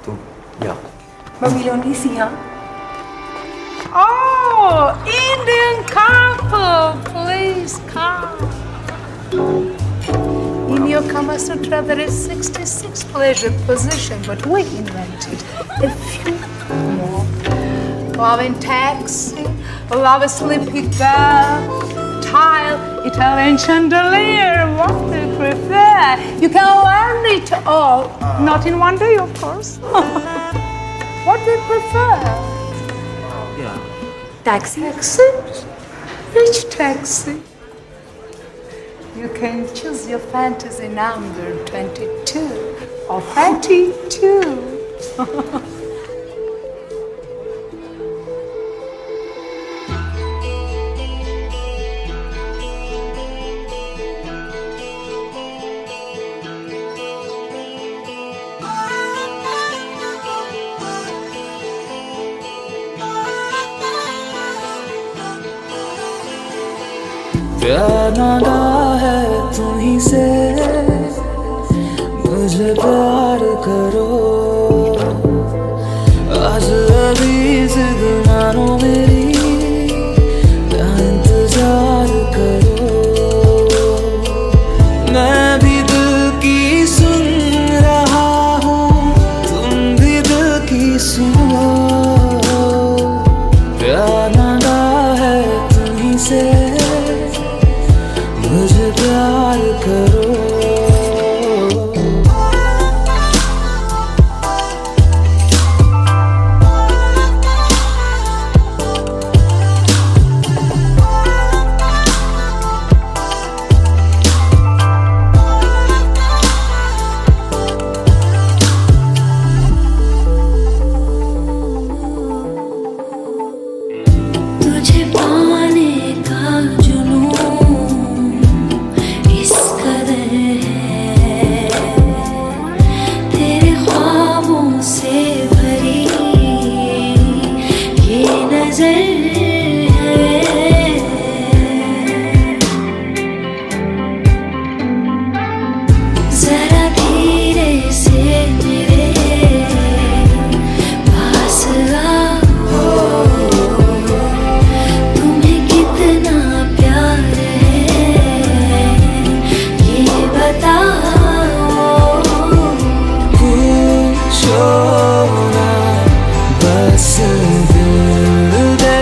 तो या But we'll only see her. Oh, Indian couple, please come. In your Kama Sutra, there is 66 pleasure position, but we invented a few more. Love in taxi, love a sleepy girl, tile, Italian chandelier, what do you prefer? You can learn it all, not in one day, of course. What do you prefer? Taxi? Taxi? Which taxi? You can choose your fantasy number 22 or 32. प्यार नागा है तुम्हीं से, मुझे प्यार करो। आज अभी जिद मानो मेरी, या इंतजार करो। मैं भी दिल की सुन रहा हूँ, तुम भी दिल की सुनो। प्यार नागा है तुम्हीं से, मुझे प्यार करो। तुझे पाने का जुनून इस कदर है, तेरे ख्वाबों से भरी ये नजर है। जरा धीरे से मेरे पास आओ, तुम्हें कितना प्यार है ये बताओ। पूछो ना, बस दिल दे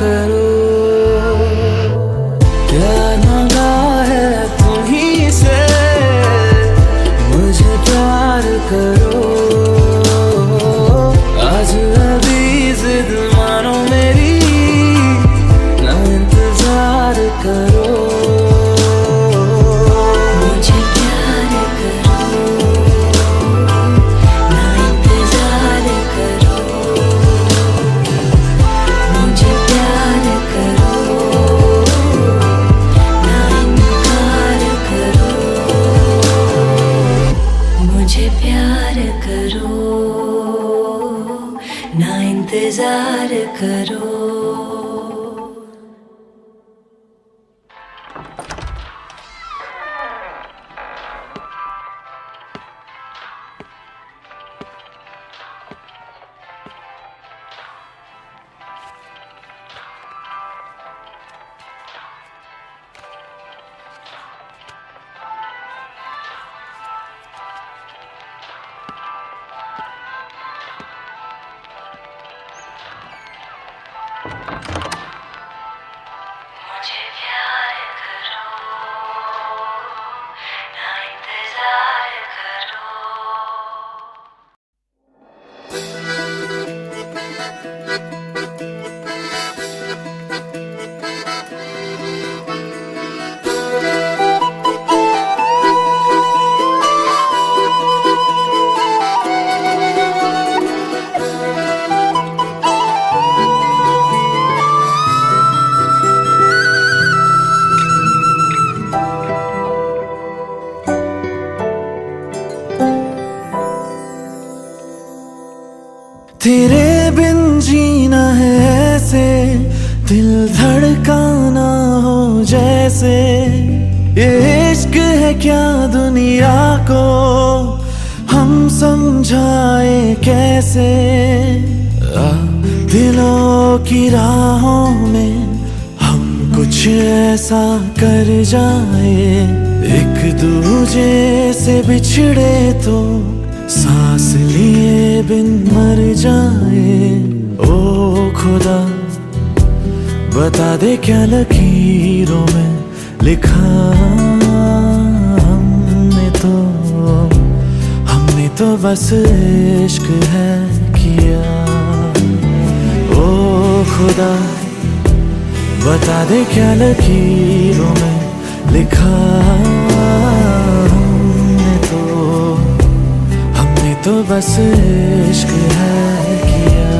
करो, प्यार मांगा है तुम्हीं से, मुझे प्यार करो। आज अभी जिद मानो मेरी, ना इंतजार करो। मुझे प्यार करो, ना इंतजार करो। मुझे प्यार करो, ना इनकार करो। मुझे प्यार करो, ना इंतजार करो। मुझे प्यार करो, ना इंतजार करो। तेरे बिन जीना है ऐसे, दिल धड़काना हो जैसे। ये इश्क है क्या दुनिया को, हम समझाए कैसे। दिलों की राहों में हम कुछ ऐसा कर जाए, एक दूजे से बिछड़े तो सांस लिए बिन मर जाए। ओ खुदा बता दे क्या लकीरों में लिखा हमने तो बस इश्क है किया। ओ खुदा बता दे क्या लकीरों में लिखा तो बस इश्क है किया।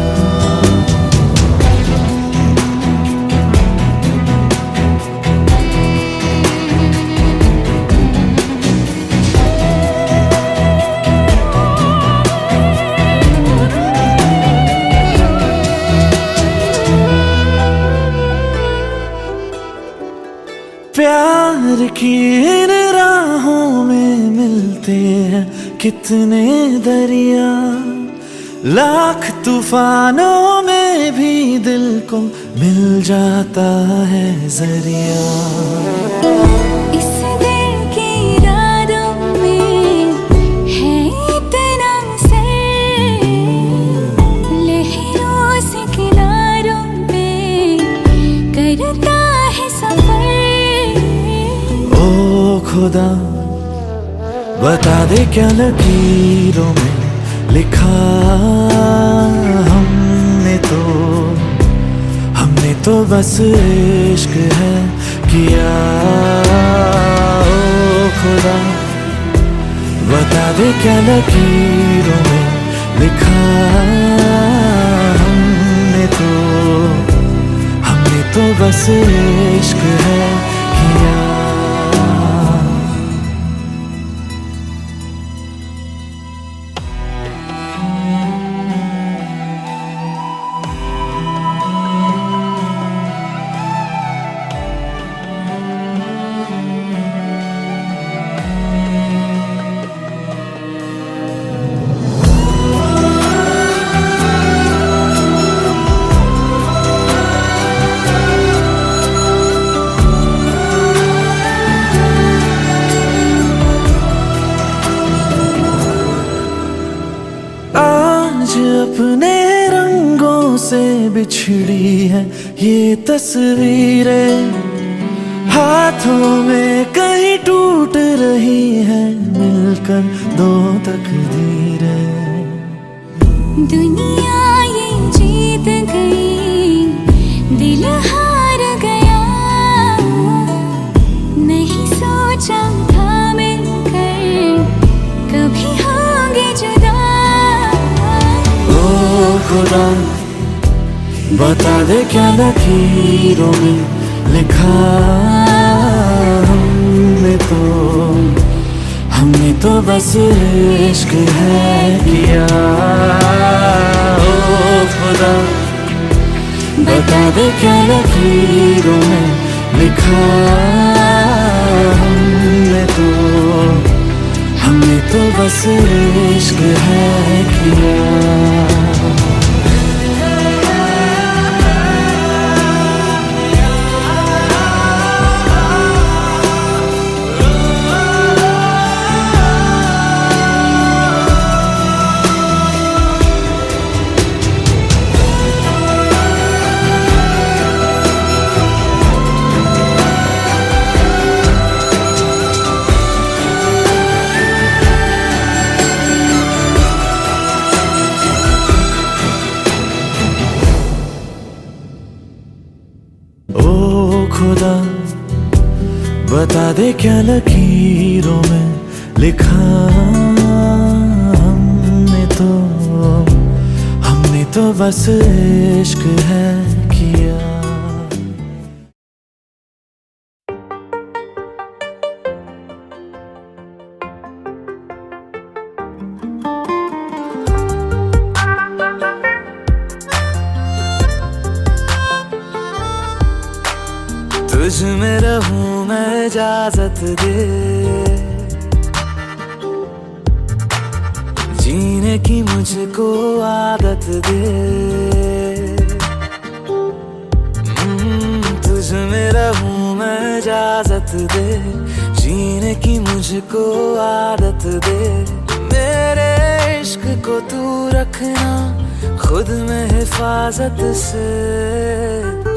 प्यार की इन राहों में मिलते हैं कितने दरिया, लाख तूफानों में भी दिल को मिल जाता है जरिया। इस दिल की रातों में है इतना सर, लहरों से किनारों पे करता है सफर। ओ खुदा बता दे क्या लकीरों में लिखा हमने तो बस इश्क है किया। ओ खुदा बता दे क्या लकीरों में लिखा हमने तो बस इश्क है किया। अपने रंगों से बिछड़ी है ये तस्वीरें, हाथों में कहीं टूट रही है मिलकर दो तकदीरें। दुनिया ये जीत गई, दिल हार गया, नहीं सोचा था मिलकर कभी होंगे जुदा। ओ खुदा बता दे क्या लकीरों में लिखा हमने तो बस इश्क है किया। ओ खुदा बता दे क्या लकीरों में लिखा हमने तो बस इश्क है किया। ओ खुदा बता दे क्या लकीरों में लिखा हमने तो बस इश्क है किया। तुझ में रहूं मैं इजाजत दे, जीने की मुझको आदत दे। तुझ में रहूं मैं इजाजत दे, जीने की मुझको आदत दे। मेरे इश्क को तू रखना खुद में हिफाजत से,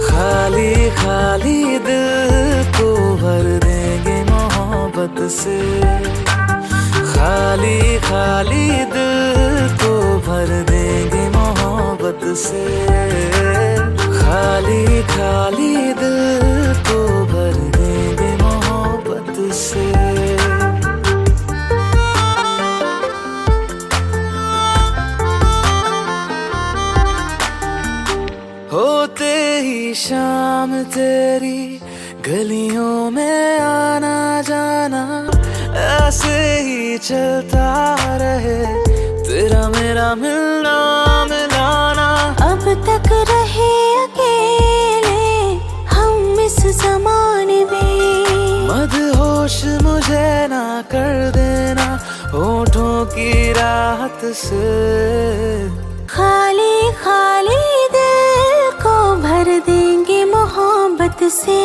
खाली खाली दिल को भर देंगे मोहब्बत से। खाली खाली दिल को भर देंगे मोहब्बत से। खाली खाली दिल को भर देंगे मोहब्बत से। होते ही शाम तेरी गलियों में आना जाना, ऐसे ही चलता रहे तेरा मेरा मिलना मिलाना। अब तक रहे अकेले हम इस ज़माने में, मदहोश मुझे ना कर देना होठों की राहत से। खाली खाली दिल को भर देंगे मोहब्बत से।